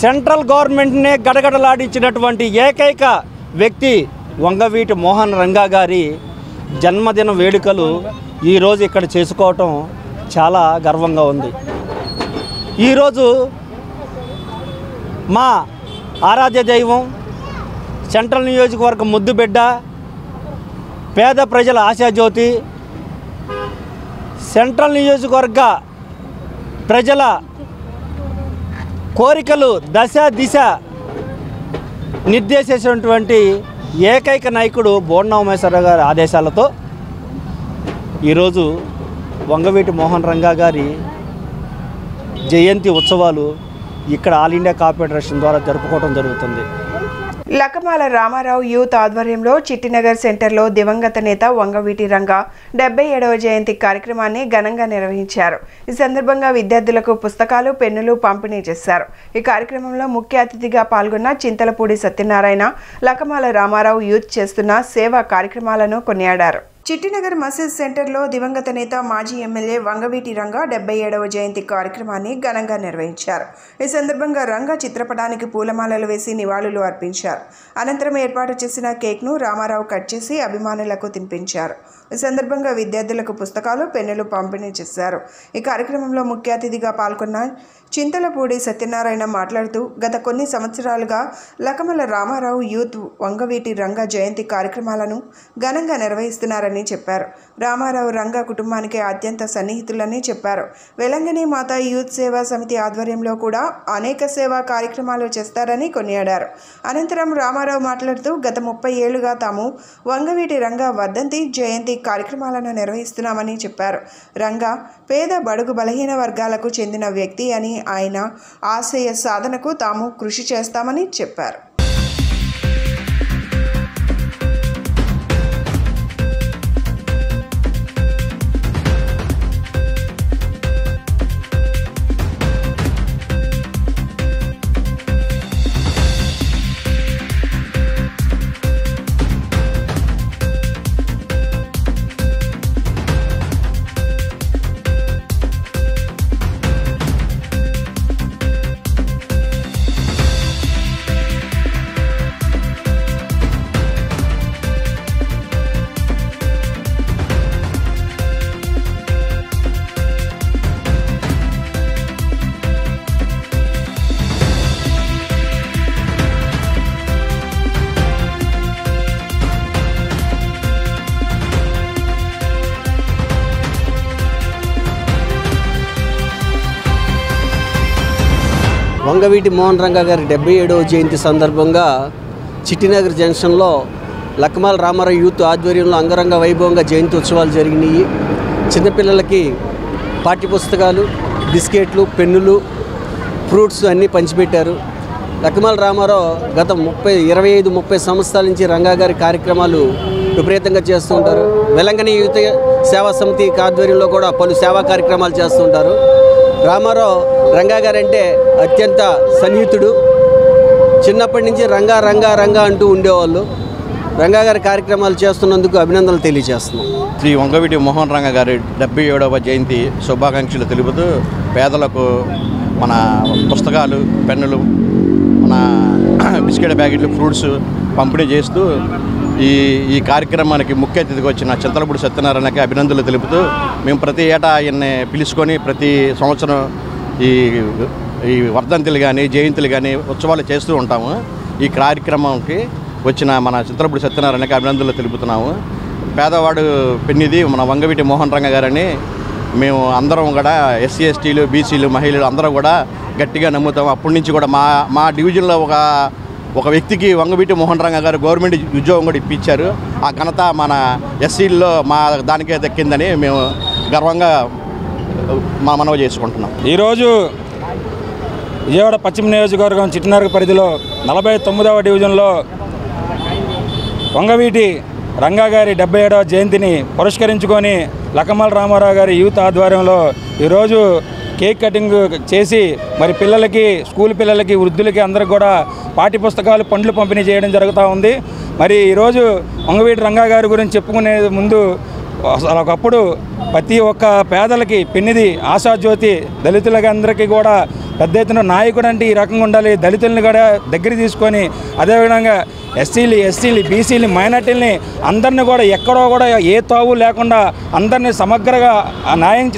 సెంట్రల్ గవర్నమెంట్నే గడగడలాడించినటువంటి ఏకైక వ్యక్తి వంగవీటి మోహన్ రంగా గారి జన్మదిన వేడుకలు ఈరోజు ఇక్కడ చేసుకోవటం చాలా గర్వంగా ఉంది. ఈరోజు మా ఆరాధ్య దైవం, సెంట్రల్ నియోజకవర్గం ముద్దుబిడ్డ, పేద ప్రజల ఆశాజ్యోతి, సెంట్రల్ నియోజకవర్గ ప్రజల కోరికలు దశ దిశ నిర్దేశించినటువంటి ఏకైక నాయకుడు బోండా ఉమేశ్వరరావు గారి ఆదేశాలతో ఈరోజు వంగవీటి మోహన్ రంగా గారి జయంతి ఉత్సవాలు ఇక్కడ ఆల్ ఇండియా కాపు ఫెడరేషన్ ద్వారా జరుపుకోవడం జరుగుతుంది. లకమాల రామారావు యూత్ ఆధ్వర్యంలో చిట్టినగర్ సెంటర్లో దివంగత నేత వంగవీటి రంగా 77వ జయంతి కార్యక్రమాన్ని ఘనంగా నిర్వహించారు. ఈ సందర్భంగా విద్యార్థులకు పుస్తకాలు, పెన్నులు పంపిణీ చేశారు. ఈ కార్యక్రమంలో ముఖ్య అతిథిగా పాల్గొన్న చింతలపూడి సత్యనారాయణ లకమాల రామారావు యూత్ చేస్తున్న సేవా కార్యక్రమాలను కొనియాడారు. చిట్టినగర్ మసీద్ సెంటర్లో దివంగత నేత మాజీ ఎమ్మెల్యే వంగవీటి రంగా 77వ జయంతి కార్యక్రమాన్ని ఘనంగా నిర్వహించారు. ఈ సందర్భంగా రంగా చిత్రపటానికి పూలమాలలు వేసి నివాళులు అర్పించారు. అనంతరం ఏర్పాటు చేసిన కేక్ను రామారావు కట్ చేసి అభిమానులకు తినిపించారు. ఈ సందర్భంగా విద్యార్థులకు పుస్తకాలు, పెన్నులు పంపిణీ చేశారు. ఈ కార్యక్రమంలో ముఖ్య అతిథిగా పాల్గొన్న చింతలపూడి సత్యనారాయణ మాట్లాడుతూ గత కొన్ని సంవత్సరాలుగా లకమల రామారావు యూత్ వంగవీటి రంగా జయంతి కార్యక్రమాలను ఘనంగా నిర్వహిస్తున్నారని చెప్పారు. రామారావు రంగా కుటుంబానికి అత్యంత సన్నిహితులని చెప్పారు. వెలంగని మాత యూత్ సేవా సమితి ఆధ్వర్యంలో కూడా అనేక సేవా కార్యక్రమాలు చేస్తారని కొనియాడారు. అనంతరం రామారావు మాట్లాడుతూ గత 30 ఏళ్లుగా తాము వంగవీటి రంగా వర్ధంతి, జయంతి కార్యక్రమాలను నిర్వహిస్తున్నామని చెప్పారు. రంగా పేద బడుగు బలహీన వర్గాలకు చెందిన వ్యక్తి అని ఆయన ఆశయ సాధనకు తాము కృషి చేస్తామని చెప్పారు. వంగవీటి మోహన్ రంగా గారి 77వ జయంతి సందర్భంగా చిట్టినగర్ జంక్షన్లో లకమాల రామారావు యూత్ ఆధ్వర్యంలో అంగరంగ వైభవంగా జయంతి ఉత్సవాలు జరిగినాయి. చిన్నపిల్లలకి పాఠ్యపుస్తకాలు, బిస్కెట్లు, పెన్నులు, ఫ్రూట్స్ అన్నీ పంచిపెట్టారు. లకమాల రామారావు గత 25-30 సంవత్సరాల నుంచి రంగా గారి కార్యక్రమాలు విపరీతంగా చేస్తూ ఉంటారు. వెలంగని యూత్ సేవా సమితి ఆధ్వర్యంలో కూడా పలు సేవా కార్యక్రమాలు చేస్తూ ఉంటారు. రామారావు రంగా గారంటే అత్యంత సన్నిహితుడు. చిన్నప్పటి నుంచి రంగా రంగా రంగా అంటూ ఉండేవాళ్ళు. రంగా గారి కార్యక్రమాలు చేస్తున్నందుకు అభినందనలు తెలియజేస్తున్నాం. శ్రీ వంగవీటి మోహన్ రంగా గారి 77వ జయంతి శుభాకాంక్షలు తెలుపుతూ పేదలకు మన పుస్తకాలు, పెన్నులు, మన బిస్కెట్ ప్యాకెట్లు, ఫ్రూట్స్ పంపిణీ చేస్తూ ఈ కార్యక్రమానికి ముఖ్య అతిథిగా వచ్చిన చింతలపూడి సత్యనారాయణకి అభినందనలు తెలుపుతూ మేము ప్రతి ఏటా ఆయన్ని పిలుచుకొని ప్రతి సంవత్సరం ఈ వర్ధంతులు కానీ జయంతులు కానీ ఉత్సవాలు చేస్తూ ఉంటాము. ఈ కార్యక్రమంకి వచ్చిన మన చింతలపూడి సత్యనారాయణకి అభినందనలు తెలుపుతున్నాము. పేదవాడు పెన్నిది మన వంగవీటి మోహన్ రంగా గారని మేము అందరం కూడా ఎస్సీ ఎస్టీలు, బీసీలు, మహిళలు అందరూ కూడా గట్టిగా నమ్ముతాము. అప్పటి నుంచి కూడా మా డివిజన్లో ఒక వ్యక్తికి వంగవీటి మోహన్ రంగా గారు గవర్నమెంట్ ఉద్యోగం కూడా ఇప్పించారు. ఆ ఘనత మన ఎస్సీల్లో మా దానికే దక్కిందని మేము గర్వంగా మనవి చేసుకుంటున్నాం. ఈరోజు విజయవాడ పశ్చిమ నియోజకవర్గం చిట్టినగర్ పరిధిలో 49వ డివిజన్లో వంగవీటి రంగా గారి 77వ జయంతిని పురస్కరించుకొని లకమాల రామారావు గారి యూత్ ఆధ్వర్యంలో ఈరోజు కేక్ కటింగ్ చేసి మరి పిల్లలకి, స్కూల్ పిల్లలకి, వృద్ధులకి అందరికి కూడా పాఠ్యపుస్తకాలు, పండ్లు పంపిణీ చేయడం జరుగుతూ ఉంది. మరి ఈరోజు వంగవీటి రంగా గారి గురించి చెప్పుకునే ముందు ఒకప్పుడు ప్రతి ఒక్క పేదలకి పెన్నిది, ఆశాజ్యోతి, దళితులకి అందరికీ కూడా పెద్ద ఎత్తున నాయకుడు అంటే ఈ రకంగా ఉండాలి. దళితులను కూడా దగ్గర తీసుకొని అదేవిధంగా ఎస్సీలు, బీసీలు, మైనార్టీలని అందరినీ కూడా ఎక్కడో కూడా ఏ తావు లేకుండా అందరినీ సమగ్రంగా న్యాయం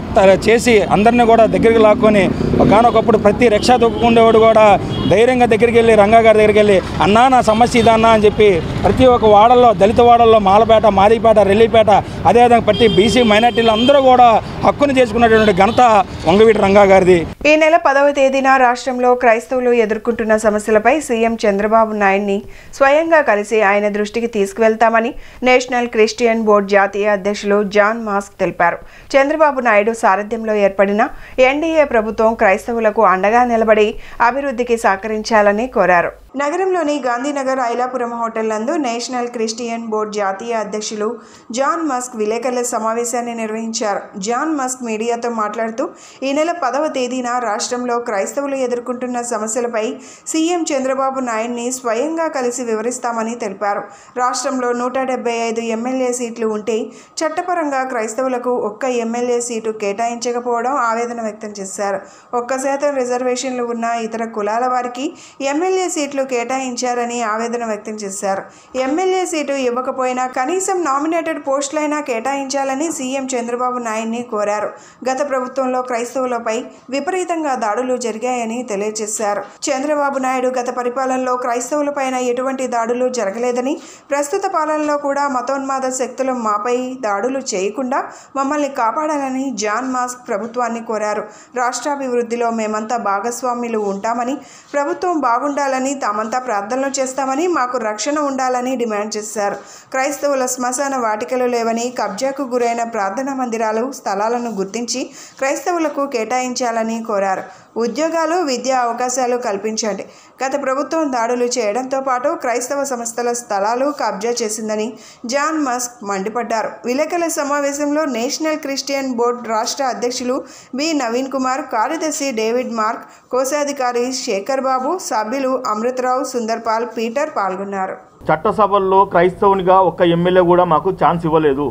చేసి అందరినీ కూడా దగ్గరికి లాక్కొని ఒకనొకప్పుడు ప్రతి రిక్షా తొక్కుకుండేవాడు కూడా ధైర్యంగా దగ్గరికి వెళ్ళి రంగా గారి దగ్గరికి వెళ్ళి అన్నా నా సమస్య ఇదన్నా అని చెప్పి ప్రతి ఒక్క వాడల్లో, దళిత వాడల్లో, మాలపేట, మాదిపేట, రెల్లిపేట, అదేవిధంగా ప్రతి బీసీ మైనార్టీలు అందరూ కూడా హక్కును చేసుకున్నటువంటి ఘనత వంగవీటి రంగా గారిది. ఈ నెల 10వ తేదీన రాష్ట్రంలో క్రైస్తవులు ఎదుర్కొంటున్న సమస్యలపై సీఎం చంద్రబాబు నాయుడిని స్వయంగా కలిసి ఆయన దృష్టికి తీసుకువెళ్తామని నేషనల్ క్రిస్టియన్ బోర్డు జాతీయ అధ్యక్షులు జాన్ మాస్క్ తెలిపారు. చంద్రబాబు నాయుడు సారథ్యంలో ఏర్పడిన ఎన్డీఏ ప్రభుత్వం క్రైస్తవులకు అండగా నిలబడి అభివృద్ధికి సహకరించాలని కోరారు. నగరంలోని గాంధీనగర్ ఐలాపురం హోటల్ నందు నేషనల్ క్రిస్టియన్ బోర్డు జాతీయ అధ్యక్షులు జాన్ మస్క్ విలేకరుల సమావేశాన్ని నిర్వహించారు. జాన్ మస్క్ మీడియాతో మాట్లాడుతూ ఈ నెల 10వ తేదీన రాష్ట్రంలో క్రైస్తవులు ఎదుర్కొంటున్న సమస్యలపై సీఎం చంద్రబాబు నాయుడిని స్వయంగా కలిసి వివరిస్తామని తెలిపారు. రాష్ట్రంలో 175 ఎమ్మెల్యే సీట్లు ఉంటే చట్టపరంగా క్రైస్తవులకు ఒక్క ఎమ్మెల్యే సీటు కేటాయించకపోవడం ఆవేదన వ్యక్తం చేశారు. 1% రిజర్వేషన్లు ఉన్న ఇతర కులాల వారికి ఎమ్మెల్యే సీట్లు టికెట్లు కేటాయించారని ఆవేదన వ్యక్తం చేశారు. ఎమ్మెల్యే సీటు ఇవ్వకపోయినా కనీసం నామినేటెడ్ పోస్టులైనా కేటాయించాలని సీఎం చంద్రబాబు నాయుడిని కోరారు. గత ప్రభుత్వంలో క్రైస్తవులపై విపరీతంగా దాడులు జరిగాయని తెలియజేశారు. చంద్రబాబు నాయుడు గత పరిపాలనలో క్రైస్తవులపైన ఎటువంటి దాడులు జరగలేదని, ప్రస్తుత పాలనలో కూడా మతోన్మాద శక్తులు మాపై దాడులు చేయకుండా మమ్మల్ని కాపాడాలని జాన్ మాస్క్ ప్రభుత్వాన్ని కోరారు. రాష్ట్రాభివృద్ధిలో మేమంతా భాగస్వాములు ఉంటామని, ప్రభుత్వం బాగుండాలని తామంతా ప్రార్థనలు చేస్తామని, మాకు రక్షణ ఉండాలని డిమాండ్ చేశారు. క్రైస్తవుల శ్మశాన వాటికలు లేవని, కబ్జాకు గురైన ప్రార్థనా మందిరాలు స్థలాలను గుర్తించి క్రైస్తవులకు కేటాయించాలని కోరారు. ఉద్యోగాలు, విద్యా అవకాశాలు కల్పించండి. గత ప్రభుత్వం దాడులు చేయడంతో పాటు క్రైస్తవ సంస్థల స్థలాలు కబ్జా చేసిందని జాన్ మస్క్ మండిపడ్డారు. విలేకరుల సమావేశంలో నేషనల్ క్రిస్టియన్ బోర్డు రాష్ట్ర అధ్యక్షులు బి నవీన్ కుమార్, కార్యదర్శి డేవిడ్ మార్క్, కోశాధికారి శేఖర్ బాబు, సభ్యులు అమృతరావు, సుందర్పాల్, పీటర్ పాల్గొన్నారు. చట్టసభల్లో క్రైస్తవునిగా ఒక్క ఎమ్మెల్యే కూడా మాకు ఛాన్స్ ఇవ్వలేదు.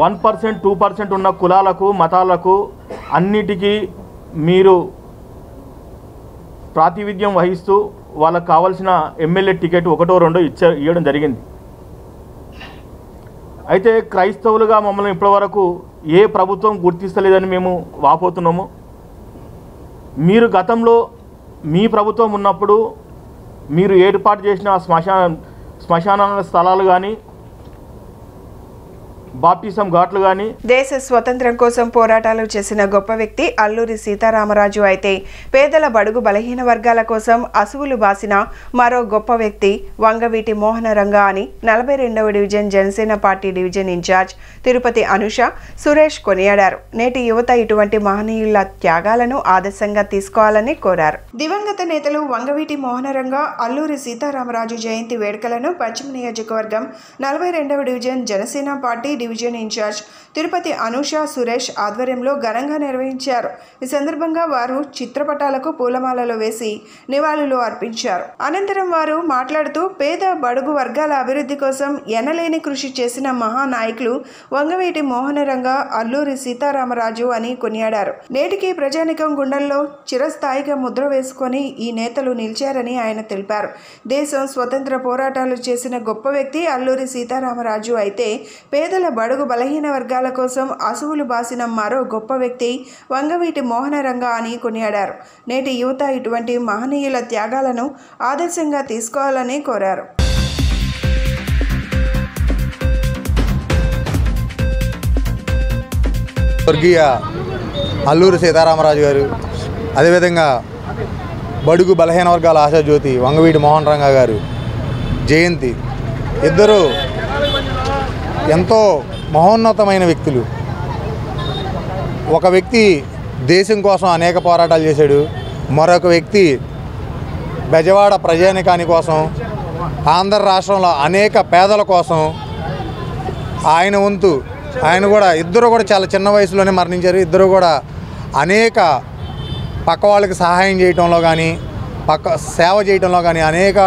1%, 2% ఉన్న కులాలకు, మతాలకు అన్నిటికీ మీరు ప్రాతినిధ్యం వహిస్తూ వాళ్ళకు కావాల్సిన ఎమ్మెల్యే టికెట్ 1, 2 ఇవ్వడం జరిగింది. అయితే క్రైస్తవులుగా మమ్మల్ని ఇప్పటివరకు ఏ ప్రభుత్వం గుర్తిస్తలేదని మేము వాపోతున్నాము. మీరు గతంలో మీ ప్రభుత్వం ఉన్నప్పుడు మీరు ఏర్పాటు చేసిన శ్మశానాల స్థలాలు కానీ, బాప్టిజం ఘాట్లు కానీ. దేశ స్వతంత్రం కోసం పోరాటాలు చేసిన గొప్ప వ్యక్తి అల్లూరి సీతారామరాజు అయితే పేదల బడుగు బలహీన వర్గాల కోసం అసువులు బాసిన మరో గొప్ప వ్యక్తి వంగవీటి మోహనరంగ అని 42వ division Janasena party division incharge Tirupati Anusha Suresh కొనియాడారు. నేటి యువత ఇటువంటి మహనీయుల త్యాగాలను ఆదర్శంగా తీసుకోవాలని కోరారు. దివంగత నేతలు వంగవీటి మోహనరంగ అల్లూరి సీతారామరాజు జయంతి వేడుకలను పశ్చిమ నియోజకవర్గం 42వ division Janasena party division incharge Tirupati Anusha Suresh ఆధ్వర్యంలో ఘనంగా నిర్వహించారు. ఈ సందర్భంగా వారు చిత్రపటాలకు పూలమాలలు వేసి నివాళులు అర్పించారు. అనంతరం వారు మాట్లాడుతూ పేద బడుగు వర్గాల అభివృద్ధి కోసం ఎనలేని కృషి చేసిన మహానాయకులు వంగవీటి మోహనరంగ అల్లూరి సీతారామరాజు అని కొనియాడారు. నేటికి ప్రజానికం గుండెల్లో చిరస్థాయిగా ముద్ర వేసుకొని ఈ నేతలు నిలిచారని ఆయన తెలిపారు. దేశం స్వతంత్ర పోరాటాలు చేసిన గొప్ప వ్యక్తి అల్లూరి సీతారామరాజు అయితే పేదల బడుగు బలహీన వర్గాల కోసం అసువులు బాసిన మరో గొప్ప వ్యక్తి వంగవీటి మోహనరంగ అని కొనియాడారు. నేటి యువత ఇటువంటి మహనీయుల త్యాగాలను ఆదర్శంగా తీసుకోవాలని కోరారు. స్వర్గీయ అల్లూరి సీతారామరాజు గారు, అదేవిధంగా బడుగు బలహీన వర్గాల ఆశాజ్యోతి వంగవీటి మోహనరంగ గారు జయంతి, ఇద్దరు ఎంతో మహోన్నతమైన వ్యక్తులు. ఒక వ్యక్తి దేశం కోసం అనేక పోరాటాలు చేశాడు, మరొక వ్యక్తి బెజవాడ ప్రజానికాని కోసం, ఆంధ్ర రాష్ట్రంలో అనేక పేదల కోసం ఆయన వంతు ఆయన కూడా ఇద్దరు కూడా చాలా చిన్న వయసులోనే మరణించారు. ఇద్దరు కూడా అనేక పక్క వాళ్ళకి సహాయం చేయటంలో కానీ, పక్క సేవ చేయటంలో కానీ అనేక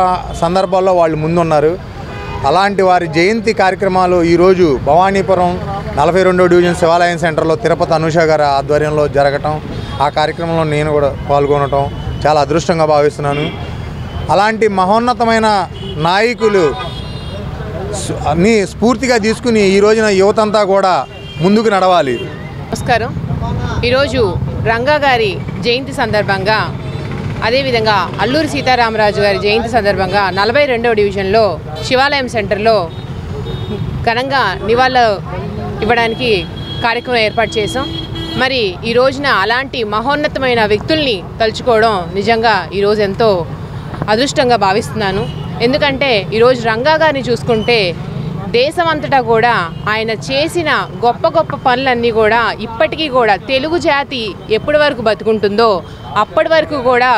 సందర్భాల్లో వాళ్ళు ముందున్నారు. అలాంటి వారి జయంతి కార్యక్రమాలు ఈరోజు భవానీపురం 42వ డివిజన్ శివాలయం సెంటర్లో తిరుపతి అనుష గారి ఆధ్వర్యంలో జరగటం, ఆ కార్యక్రమంలో నేను కూడా పాల్గొనటం చాలా అదృష్టంగా భావిస్తున్నాను. అలాంటి మహోన్నతమైన నాయకులు అన్నీ స్ఫూర్తిగా తీసుకుని ఈ రోజున యువతంతా కూడా ముందుకు నడవాలి. నమస్కారం. ఈరోజు రంగా గారి జయంతి సందర్భంగా, అదేవిధంగా అల్లూరి సీతారామరాజు గారి జయంతి సందర్భంగా 42వ డివిజన్లో శివాలయం సెంటర్లో ఘనంగా నివాళులు ఇవ్వడానికి కార్యక్రమం ఏర్పాటు చేసాం. మరి ఈ రోజున అలాంటి మహోన్నతమైన వ్యక్తుల్ని తలుచుకోవడం నిజంగా ఈరోజు ఎంతో అదృష్టంగా భావిస్తున్నాను. ఎందుకంటే ఈరోజు రంగా గారిని చూసుకుంటే దేశమంతటా కూడా ఆయన చేసిన గొప్ప గొప్ప పనులన్నీ కూడా ఇప్పటికీ కూడా తెలుగు జాతి ఎప్పటి వరకు బతుకుంటుందో అప్పటి వరకు కూడా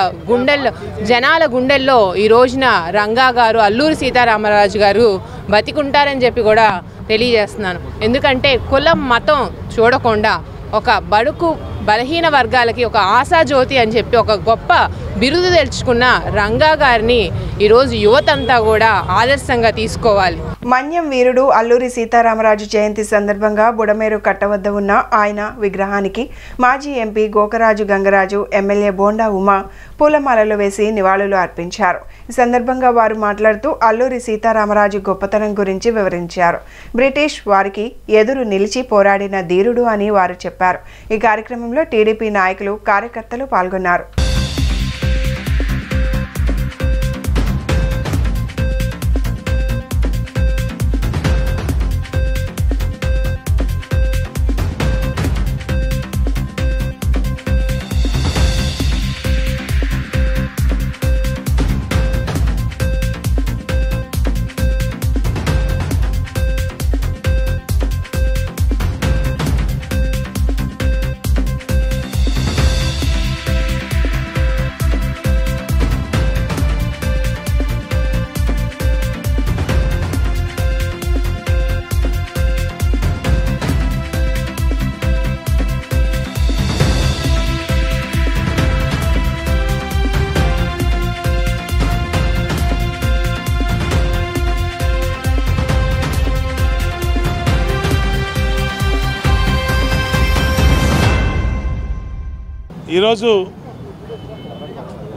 జనాల గుండెల్లో ఈ రోజున రంగా గారు, అల్లూరి సీతారామరాజు గారు బతికుంటారని చెప్పి కూడా తెలియజేస్తున్నాను. ఎందుకంటే కులం మతం చూడకుండా ఒక బడుగు బలహీన వర్గాలకి ఒక ఆశాజ్యోతి అని చెప్పి ఒక గొప్ప బిరుదు తెచ్చుకున్న రంగా గారిని ఈరోజు యువతంతా కూడా ఆదర్శంగా తీసుకోవాలి. మన్యం వీరుడు అల్లూరి సీతారామరాజు జయంతి సందర్భంగా బుడమేరు కట్ట వద్ద ఉన్న ఆయన విగ్రహానికి మాజీ ఎంపీ గోకరాజు గంగరాజు, ఎమ్మెల్యే బోండా ఉమా పూలమాలలు వేసి నివాళులు అర్పించారు. ఈ సందర్భంగా వారు మాట్లాడుతూ అల్లూరి సీతారామరాజు గొప్పతనం గురించి వివరించారు. బ్రిటిష్ వారికి ఎదురు నిలిచి పోరాడిన ధీరుడు అని వారు చెప్పారు. ఈ కార్యక్రమంలో టీడీపీ నాయకులు, కార్యకర్తలు పాల్గొన్నారు. ఈరోజు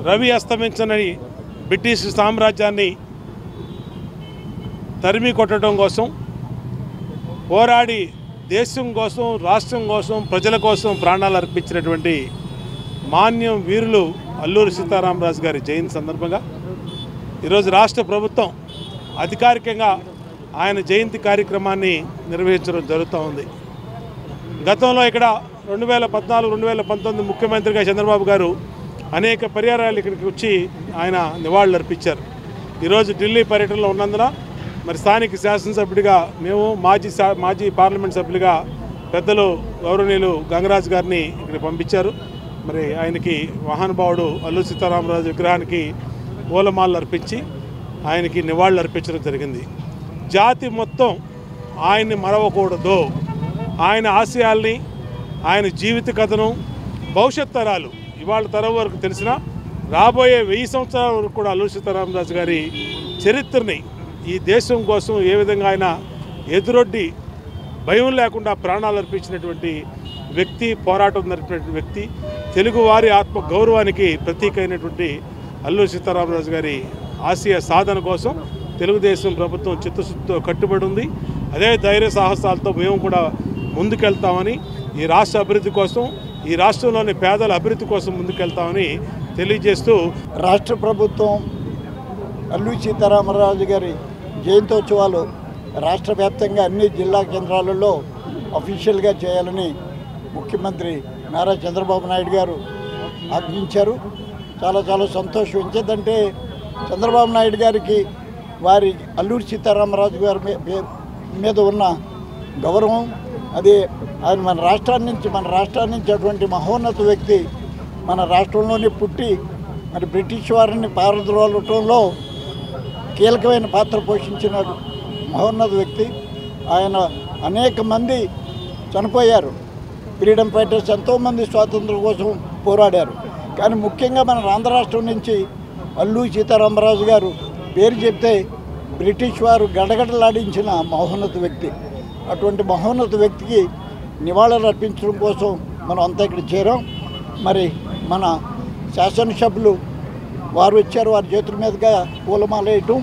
రవి అస్తమించని బ్రిటిష్ సామ్రాజ్యాన్ని తరిమి కొట్టడం కోసం పోరాడి దేశం కోసం, రాష్ట్రం కోసం, ప్రజల కోసం ప్రాణాలు అర్పించినటువంటి మాన్యం వీరులు అల్లూరి సీతారామరాజు గారి జయంతి సందర్భంగా ఈరోజు రాష్ట్ర ప్రభుత్వం అధికారికంగా ఆయన జయంతి కార్యక్రమాన్ని నిర్వహించడం జరుగుతూ ఉంది. గతంలో ఇక్కడ 2014-2019 ముఖ్యమంత్రిగా చంద్రబాబు గారు అనేక పర్యాయాలు ఇక్కడికి వచ్చి ఆయన నివాళులు అర్పించారు. ఈరోజు ఢిల్లీ పర్యటనలో ఉన్నందున మరి స్థానిక శాసనసభ్యుడిగా మేము మాజీ పార్లమెంట్ సభ్యులుగా పెద్దలు గౌరవనీయులు గంగరాజు గారిని ఇక్కడ పంపించారు. మరి ఆయనకి మహానుభావుడు అల్లూరి సీతారామరాజు విగ్రహానికి పూలమాలలు అర్పించి ఆయనకి నివాళులు అర్పించడం జరిగింది. జాతి మొత్తం ఆయన్ని మరవకూడదు. ఆయన ఆశయాల్ని, ఆయన జీవిత కథను భవిష్యత్ తరాలు ఇవాళ తరం వరకు తెలిసిన రాబోయే 1000 సంవత్సరాల వరకు కూడా అల్లూరి సీతారామరాజు గారి చరిత్రని ఈ దేశం కోసం ఏ విధంగా ఆయన ఎదురొడ్డి భయం లేకుండా ప్రాణాలు అర్పించినటువంటి వ్యక్తి, పోరాటం జరిపినటువంటి వ్యక్తి, తెలుగువారి ఆత్మ గౌరవానికి ప్రతీక అయినటువంటి అల్లూరి సీతారామరాజు గారి ఆశయ సాధన కోసం తెలుగుదేశం ప్రభుత్వం చిత్తశుద్ధితో కట్టుబడి ఉంది. అదే ధైర్య సాహసాలతో మేము కూడా ముందుకెళ్తామని, ఈ రాష్ట్ర అభివృద్ధి కోసం, ఈ రాష్ట్రంలోని పేదల అభివృద్ధి కోసం ముందుకెళ్తామని తెలియజేస్తూ రాష్ట్ర ప్రభుత్వం అల్లూరి సీతారామరాజు గారి జయంతోత్సవాలు రాష్ట్ర వ్యాప్తంగా అన్ని జిల్లా కేంద్రాలలో అఫీషియల్గా చేయాలని ముఖ్యమంత్రి నారా చంద్రబాబు నాయుడు గారు ఆజ్ఞించారు. చాలా సంతోషం. ఎంచేదంటే చంద్రబాబు నాయుడు గారికి వారి అల్లూరి సీతారామరాజు గారి మీద ఉన్న గౌరవం, అది ఆయన మన రాష్ట్రాన్ని నుంచి అటువంటి మహోన్నత వ్యక్తి మన రాష్ట్రంలోనే పుట్టి మరి బ్రిటిష్ వారిని పారద్రోలటంలో కీలకమైన పాత్ర పోషించిన మహోన్నత వ్యక్తి. ఆయన అనేక మంది చనిపోయారు. ఫ్రీడమ్ ఫైటర్స్ ఎంతోమంది స్వాతంత్రం కోసం పోరాడారు. కానీ ముఖ్యంగా మన ఆంధ్ర రాష్ట్రం నుంచి అల్లూరి సీతారామరాజు గారు పేరు చెప్తే బ్రిటిష్ వారు గడగడలాడించిన మహోన్నత వ్యక్తి. అటువంటి మహోన్నత వ్యక్తికి నివాళులు అర్పించడం కోసం మనం అంతా ఇక్కడ చేరాం. మరి మన శాసనసభ్యులు వారు వచ్చారు, వారి చేతుల మీదుగా పూలమాల వేయటం,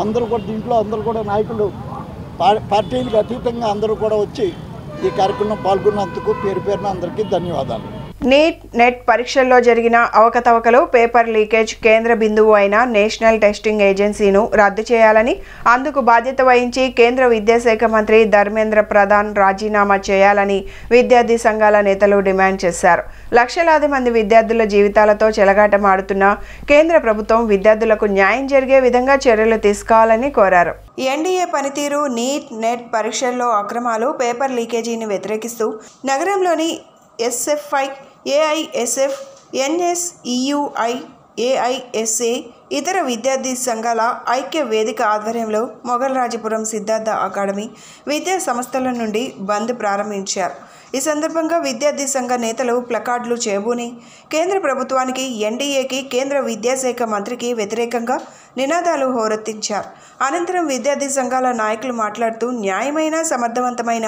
అందరూ కూడా నాయకులు పార్టీలకు అతీతంగా అందరూ కూడా వచ్చి ఈ కార్యక్రమం పాల్గొన్నందుకు పేరున అందరికీ ధన్యవాదాలు. నీట్, నెట్ పరీక్షల్లో జరిగిన అవకతవకలు, పేపర్ లీకేజ్ కేంద్ర బిందువు అయిన నేషనల్ టెస్టింగ్ ఏజెన్సీను రద్దు చేయాలని, అందుకు బాధ్యత వహించి కేంద్ర విద్యాశాఖ మంత్రి ధర్మేంద్ర ప్రధాన్ రాజీనామా చేయాలని విద్యార్థి సంఘాల నేతలు డిమాండ్ చేశారు. లక్షలాది మంది విద్యార్థుల జీవితాలతో చెలగాటమాడుతున్న కేంద్ర ప్రభుత్వం విద్యార్థులకు న్యాయం జరిగే విధంగా చర్యలు తీసుకోవాలని కోరారు. ఎన్డీఏ పనితీరు, నీట్, నెట్ పరీక్షల్లో అక్రమాలు, పేపర్ లీకేజీని వ్యతిరేకిస్తూ నగరంలోని ఎస్ఎఫ్ఐ, ఏఐఎస్ఎఫ్, ఎన్ఎస్ఈయుఐ, ఏఐఎస్ఏ, ఇతర విద్యార్థి సంఘాల ఐక్య వేదిక ఆధ్వర్యంలో మొగల్రాజపురం సిద్ధార్థ అకాడమీ విద్యా సంస్థల నుండి బంద్ ప్రారంభించారు. ఈ సందర్భంగా విద్యార్థి సంఘ నేతలు ప్లకార్డులు చేబూని కేంద్ర ప్రభుత్వానికి, ఎన్డీఏకి, కేంద్ర విద్యాశాఖ మంత్రికి వ్యతిరేకంగా నినాదాలు హోరెత్తించారు. అనంతరం విద్యార్థి సంఘాల నాయకులు మాట్లాడుతూ న్యాయమైన, సమర్థవంతమైన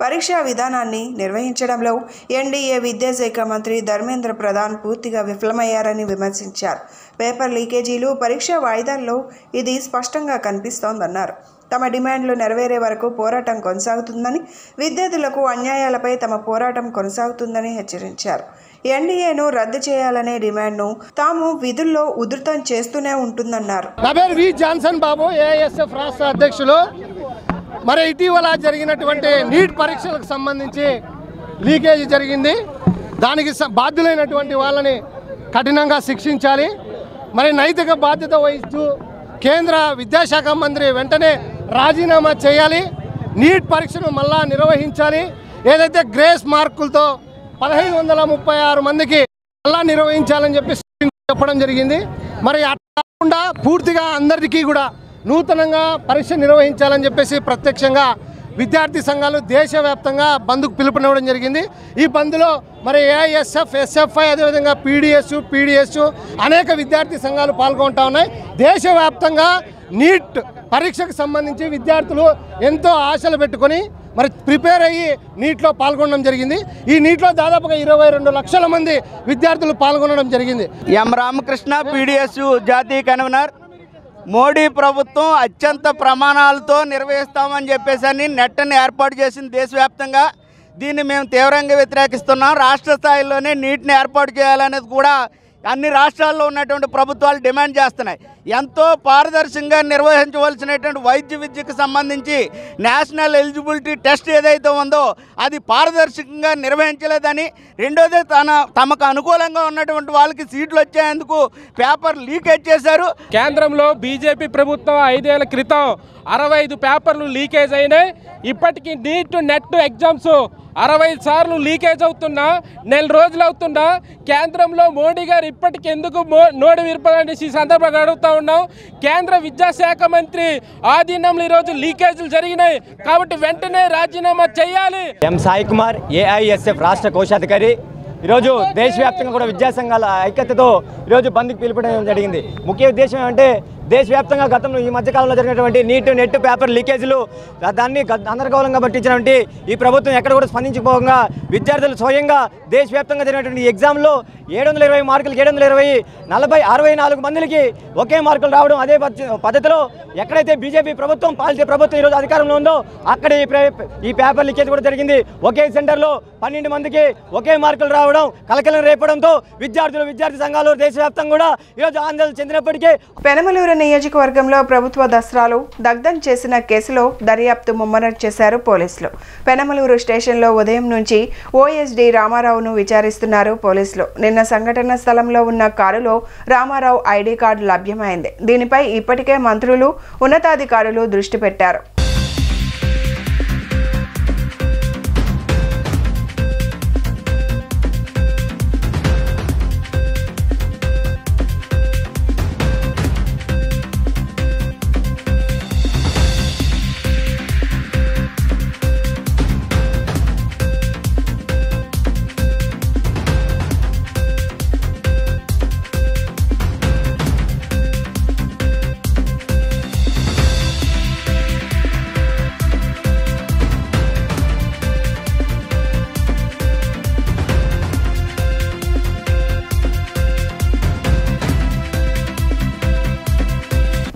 పరీక్షా విధానాన్ని నిర్వహించడంలో ఎన్డీఏ విద్యాశాఖ మంత్రి ధర్మేంద్ర ప్రధాన్ పూర్తిగా విఫలమయ్యారని విమర్శించారు. పేపర్ లీకేజీలు, పరీక్షా వాయిదాల్లో ఇది స్పష్టంగా కనిపిస్తోందన్నారు. తమ డిమాండ్లు నెరవేరే వరకు పోరాటం కొనసాగుతుందని, విద్యార్థులకు అన్యాయాలపై తమ పోరాటం కొనసాగుతుందని హెచ్చరించారు. ఎన్డీఏను రద్దు చేయాలనే డిమాండ్ను తాము విధుల్లో ఉధృతం చేస్తూనే ఉంటుందన్నారు. నా పేరు వి జాన్సన్ బాబు, ఏఐఎస్ఎఫ్ రాష్ట్ర అధ్యక్షులు. మరి ఇటీవల జరిగినటువంటి నీట్ పరీక్షలకు సంబంధించి లీకేజీ జరిగింది. దానికి బాధ్యులైనటువంటి వాళ్ళని కఠినంగా శిక్షించాలి. మరి నైతిక బాధ్యత వహిస్తూ కేంద్ర విద్యాశాఖ మంత్రి వెంటనే రాజీనామా చేయాలి. నీట్ పరీక్షను మళ్ళా నిర్వహించాలి. ఏదైతే గ్రేస్ మార్కులతో 1536 మందికి మళ్ళా నిర్వహించాలని చెప్పడం జరిగింది. మరి అట్లా కాకుండా పూర్తిగా అందరికీ కూడా నూతనంగా పరీక్ష నిర్వహించాలని చెప్పేసి ప్రత్యక్షంగా విద్యార్థి సంఘాలు దేశవ్యాప్తంగా బంద్కు పిలుపునివ్వడం జరిగింది. ఈ బంద్లో మరి ఏఐఎస్ఎఫ్, ఎస్ఎఫ్ఐ, అదేవిధంగా పీడిఎస్ అనేక విద్యార్థి సంఘాలు పాల్గొంటా ఉన్నాయి. దేశవ్యాప్తంగా నీట్ పరీక్షకు సంబంధించి విద్యార్థులు ఎంతో ఆశలు పెట్టుకొని మరి ప్రిపేర్ అయ్యి నీట్లో పాల్గొనడం జరిగింది. ఈ నీట్లో దాదాపుగా 22 లక్షల మంది విద్యార్థులు పాల్గొనడం జరిగింది. ఎం రామకృష్ణ, పీడిఎస్ జాతీయ కన్వీనర్. మోడీ ప్రభుత్వం అత్యంత ప్రమాణాలతో నిర్వహిస్తామని చెప్పేసి నెట్ని ఏర్పాటు చేసింది దేశవ్యాప్తంగా. దీన్ని మేము తీవ్రంగా వ్యతిరేకిస్తున్నాం. రాష్ట్ర స్థాయిలోనే నీట్ని ఏర్పాటు చేయాలనేది కూడా అన్ని రాష్ట్రాల్లో ఉన్నటువంటి ప్రభుత్వాలు డిమాండ్ చేస్తున్నాయి. ఎంతో పారదర్శకంగా నిర్వహించవలసినటువంటి వైద్య విద్యకు సంబంధించి నేషనల్ ఎలిజిబిలిటీ టెస్ట్ ఏదైతే ఉందో అది పారదర్శకంగా నిర్వహించలేదని, రెండోది తమకు అనుకూలంగా ఉన్నటువంటి వాళ్ళకి సీట్లు వచ్చేందుకు పేపర్ లీకేజ్ చేశారు. కేంద్రంలో బీజేపీ ప్రభుత్వం 5 ఏళ్ల క్రితం 65 పేపర్లు లీకేజ్ అయినాయి. ఇప్పటికీ నీట్, నెట్ ఎగ్జామ్స్ 65 సార్లు లీకేజ్ అవుతున్నా, నెల రోజులు అవుతున్నా కేంద్రంలో మోడీ గారు ఇప్పటికి ఎందుకు నోటి విరపాలని ఈ సందర్భంగా అడుగుతూ ఉన్నాం. కేంద్ర విద్యాశాఖ మంత్రి ఆధీనంలో ఈరోజు లీకేజీలు జరిగినాయి కాబట్టి వెంటనే రాజీనామా చేయాలి. ఎం సాయి కుమార్, ఏఐఎస్ఎఫ్ రాష్ట్ర కోశాధికారి. ఈరోజు దేశవ్యాప్తంగా కూడా విద్యాసంఘాల ఐక్యతతో ఈరోజు బంద్కి పిలుపుకోవడం జరిగింది. ముఖ్య ఉద్దేశం ఏమంటే దేశవ్యాప్తంగా గతంలో ఈ మధ్యకాలంలో జరిగినటువంటి నీట్, నెట్ పేపర్ లీకేజీలు దాన్ని గందరగోళంగా పట్టించినటువంటి ఈ ప్రభుత్వం ఎక్కడ కూడా స్పందించకపోగా విద్యార్థులు స్వయంగా దేశవ్యాప్తంగా జరిగినటువంటి ఎగ్జామ్లో 720 మార్కులకి 720 64 మందికి ఒకే మార్కులు రావడం, అదే పద్ధతిలో ఎక్కడైతే బీజేపీ ప్రభుత్వం పాలించే ప్రభుత్వం ఈరోజు అధికారంలో ఉందో అక్కడ ఈ పేపర్ లీకేజ్ కూడా జరిగింది. ఒకే సెంటర్లో 12 మందికి ఒకే మార్కులు రావడం కలకలం రేపడంతో విద్యార్థి సంఘాలు దేశవ్యాప్తంగా కూడా ఈరోజు ఆందోళన చెందినప్పటికీ పెనమలూరు నియోజకవర్గంలో ప్రభుత్వ దస్త్రాలు దగ్ధం చేసిన కేసులో దర్యాప్తు ముమ్మరం చేశారు పోలీసులు. పెనమలూరు స్టేషన్లో ఉదయం నుంచి ఓఎస్డీ రామారావును విచారిస్తున్నారు పోలీసులు. నిన్న సంఘటన స్థలంలో ఉన్న కారులో రామారావు ఐడి కార్డు లభ్యమైంది. దీనిపై ఇప్పటికే మంత్రులు, ఉన్నతాధికారులు దృష్టి పెట్టారు.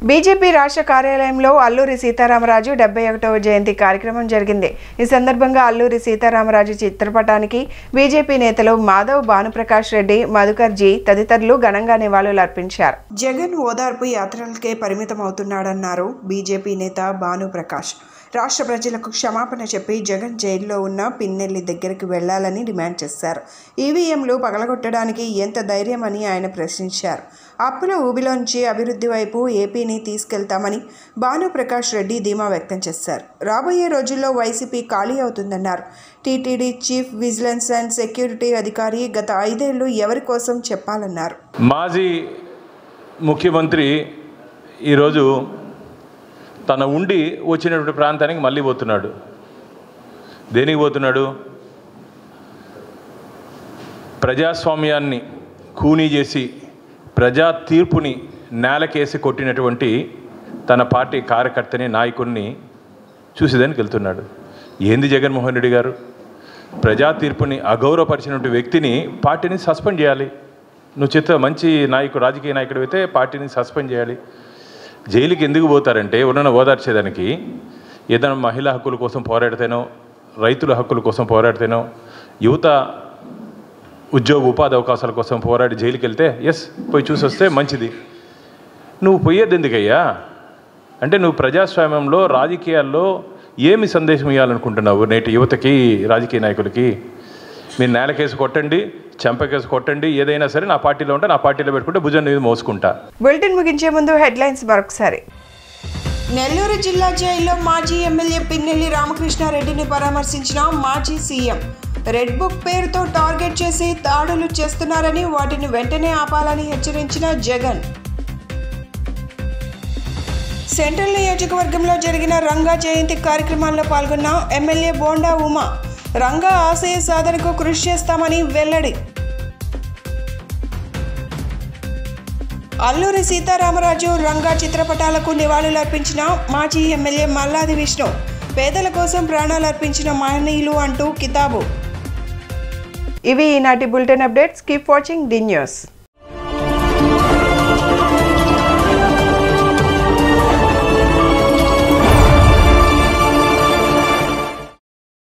బీజేపీ రాష్ట్ర కార్యాలయంలో అల్లూరి సీతారామరాజు 71వ జయంతి కార్యక్రమం జరిగింది. ఈ సందర్భంగా అల్లూరి సీతారామరాజు చిత్రపటానికి బీజేపీ నేతలు మాధవ్, భానుప్రకాష్ రెడ్డి, మధుకర్ జీ తదితరులు ఘనంగా నివాళులర్పించారు. జగన్ ఓదార్పు యాత్రలకే పరిమితమవుతున్నాడన్నారు బీజేపీ నేత భానుప్రకాష్. రాష్ట్ర ప్రజలకు క్షమాపణ చెప్పి జగన్ జైల్లో ఉన్న పిన్నెల్లి దగ్గరికి వెళ్లాలని డిమాండ్ చేశారు. ఈవీఎంలు పగలగొట్టడానికి ఎంత ధైర్యమని ఆయన ప్రశ్నించారు. అప్పుల ఊబిలోంచి అభివృద్ధి వైపు ఏపీని తీసుకెళ్తామని భానుప్రకాష్ రెడ్డి ధీమా వ్యక్తం చేశారు. రాబోయే రోజుల్లో వైసీపీ ఖాళీ అవుతుందన్నారు. TTD chief vigilance and security అధికారి గత 5 ఏళ్లు ఎవరి కోసం చెప్పాలన్నారు. మాజీ ముఖ్యమంత్రి ఈరోజు తన ఉండి వచ్చినటువంటి ప్రాంతానికి మళ్ళీ పోతున్నాడు. దేనికి పోతున్నాడు? ప్రజాస్వామ్యాన్ని కూనీ చేసి ప్రజా తీర్పుని నేలకేసి కొట్టినటువంటి తన పార్టీ కార్యకర్తని నాయకుడిని చూసేదానికి వెళ్తున్నాడు. ఏంది జగన్మోహన్ రెడ్డి గారు? ప్రజా తీర్పుని అగౌరవపరిచినటువంటి వ్యక్తిని పార్టీని సస్పెండ్ చేయాలి. నువ్వు మంచి నాయకుడు, రాజకీయ నాయకుడు అయితే పార్టీని సస్పెండ్ చేయాలి. జైలుకి ఎందుకు పోతారంటే ఎవరైనా ఓదార్చేదానికి, ఏదైనా మహిళా హక్కుల కోసం పోరాడితేనో, రైతుల హక్కుల కోసం పోరాడితేనో, యువత ఉద్యోగ ఉపాధి అవకాశాల కోసం పోరాడి జైలుకి వెళ్తే ఎస్ పోయి చూసి వస్తే మంచిది. నువ్వు పోయేది ఎందుకయ్యా? అంటే నువ్వు ప్రజాస్వామ్యంలో రాజకీయాల్లో ఏమి సందేశం ఇవ్వాలనుకుంటున్నావు నేటి యువతకి, రాజకీయ నాయకులకి? మీరు నేలకేసి కొట్టండి, చెంపకేసి కొట్టండి, ఏదైనా సరే నా పార్టీలో ఉంటే నా పార్టీలో పెట్టుకుంటే భుజం మీద మోసుకుంటా. బులెటిన్ ముగించే ముందు హెడ్లైన్స్ మరొకసారి. నెల్లూరు జిల్లా జైల్లో మాజీ ఎమ్మెల్యే పిన్నెల్లి రామకృష్ణారెడ్డిని పరామర్శించిన మాజీ సీఎం. రెడ్ బుక్ పేరుతో టార్గెట్ చేసి దాడులు చేస్తున్నారని, వాటిని వెంటనే ఆపాలని హెచ్చరించిన జగన్. సెంట్రల్ నియోజకవర్గంలో జరిగిన రంగా జయంతి కార్యక్రమాల్లో పాల్గొన్న ఎమ్మెల్యే బోండా ఉమా. రంగా ఆశయ సాధనకు కృషి చేస్తామని వెల్లడి. అల్లూరి సీతారామరాజు రంగా చిత్రపటాలకు నివాళులర్పించిన మాజీ ఎమ్మెల్యే మల్లాది విష్ణు. పేదల కోసం ప్రాణాలర్పించిన మహనీయులు అంటూ కితాబు. ఇవి ఈనాటి bulletin updates. Keep watching the news.